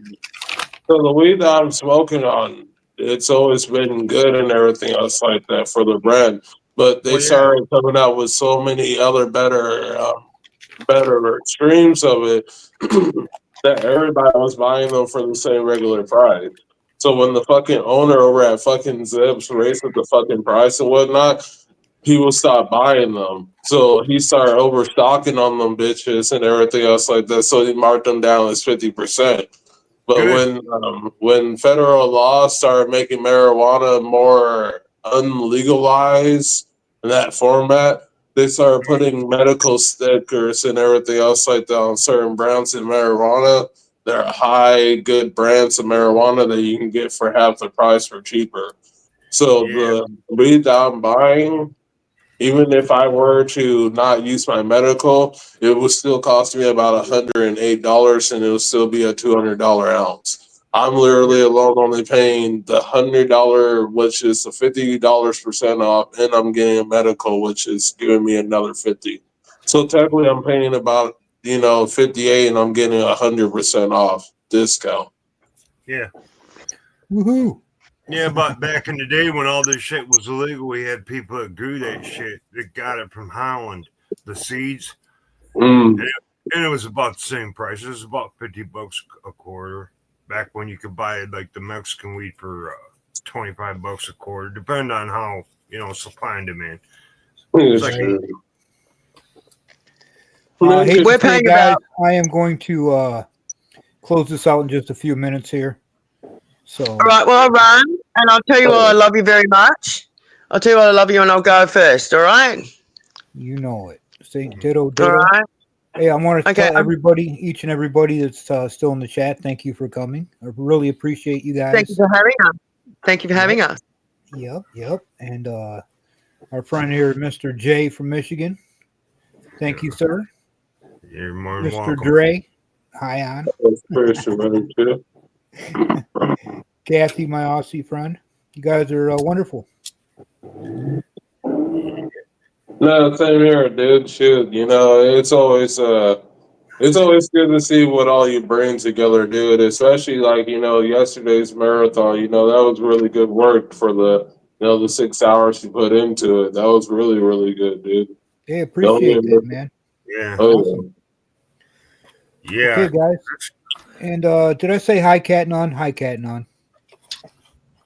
the weed that I'm smoking on, it's always been good and everything else like that for the brand. But they started coming out with so many other better streams of it that everybody was buying them for the same regular price. So when the fucking owner over at fucking Zips raised the fucking price and whatnot, people stopped buying them. So he started overstocking on them bitches and everything else like that. So he marked them down as 50%. But when federal law started making marijuana more unlegalized in that format, they started putting medical stickers and everything else like that on certain brands of marijuana. They're high, good brands of marijuana that you can get for half the price or cheaper. So the weed that I'm buying, even if I were to not use my medical, it would still cost me about $108, and it would still be a $200 ounce. I'm literally alone only paying the $100, which is the $50% off, and I'm getting a medical, which is giving me another $50. So technically, I'm paying about $58, and I'm getting 100% off discount. Yeah. Woohoo! Yeah, but back in the day when all this shit was illegal, we had people that grew that shit that got it from Holland, the seeds, and it was about the same price. It was about $50 a quarter. Back when you could buy like the Mexican weed for $25 a quarter, depending on how supply and demand. Hey, We're paying guys, I am going to close this out in just a few minutes here. So, all right, well, I'll run, and I'll tell you what I love you very much. I'll tell you what I love you, and I'll go first, all right? You know it. Say ditto, ditto. All right. Hey, I want to tell everybody, each and everybody that's still in the chat, thank you for coming. I really appreciate you guys. Thank you for having us. Thank you for having us. Yep. And our friend here, Mr. J from Michigan. Thank you, sir. You're more than Mr. welcome. Dre. Hi, on. Kathy, my Aussie friend. You guys are wonderful. No, same here, dude. Shit, it's always good to see what all you bring together, dude. Especially like yesterday's marathon. That was really good work for the 6 hours you put into it. That was really, really good, dude. Hey, appreciate it, man. Yeah. Awesome. Yeah. Okay, guys. And did I say hi, Catnon? Hi, Catnon.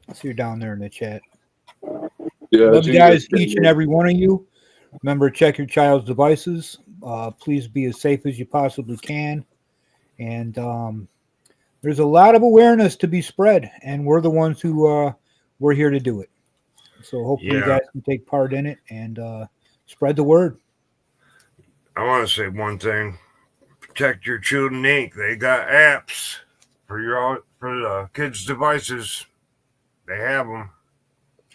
I see you're down there in the chat. Yeah, love you guys, each and every one of you. Remember, check your child's devices. Please be as safe as you possibly can. And there's a lot of awareness to be spread, and we're the ones who we're here to do it. So hopefully you guys can take part in it and spread the word. I want to say one thing. Protect Your Children Inc. They got apps for the kids' devices. They have them.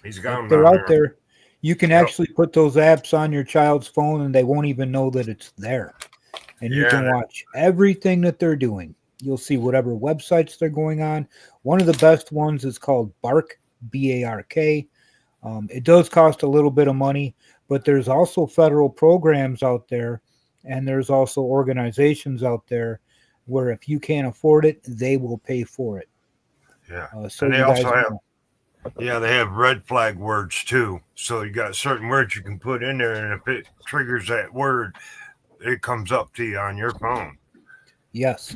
He's got them. They're out there. You can actually put those apps on your child's phone, and they won't even know that it's there. And you can watch everything that they're doing. You'll see whatever websites they're going on. One of the best ones is called Bark, B-A-R-K. It does cost a little bit of money, but there's also federal programs out there, and there's also organizations out there where if you can't afford it, they will pay for it. Yeah. So and they you guys also have, know. they have red flag words too. So you got certain words you can put in there, and if it triggers that word, it comes up to you on your phone. Yes,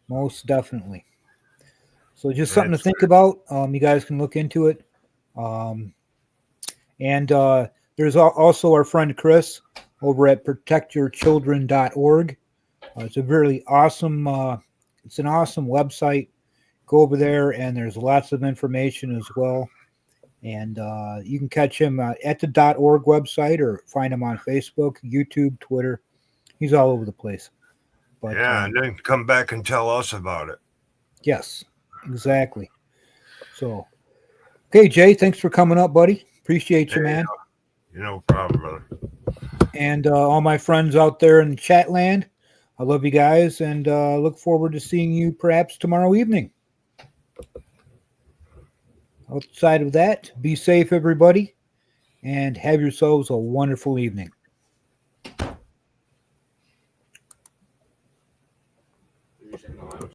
most definitely. So just something to think about. You guys can look into it. And there's also our friend Chris over at protectyourchildren.org. It's a really awesome, it's an awesome website. Go over there, and there's lots of information as well. And you can catch him at the .org website or find him on Facebook, YouTube, Twitter. He's all over the place. But, and then come back and tell us about it. Yes, exactly. So, okay, Jay, thanks for coming up, buddy. Appreciate you, man. No problem, brother. And all my friends out there in chat land, I love you guys, and look forward to seeing you perhaps tomorrow evening. outside of that, be safe, everybody, and have yourselves a wonderful evening.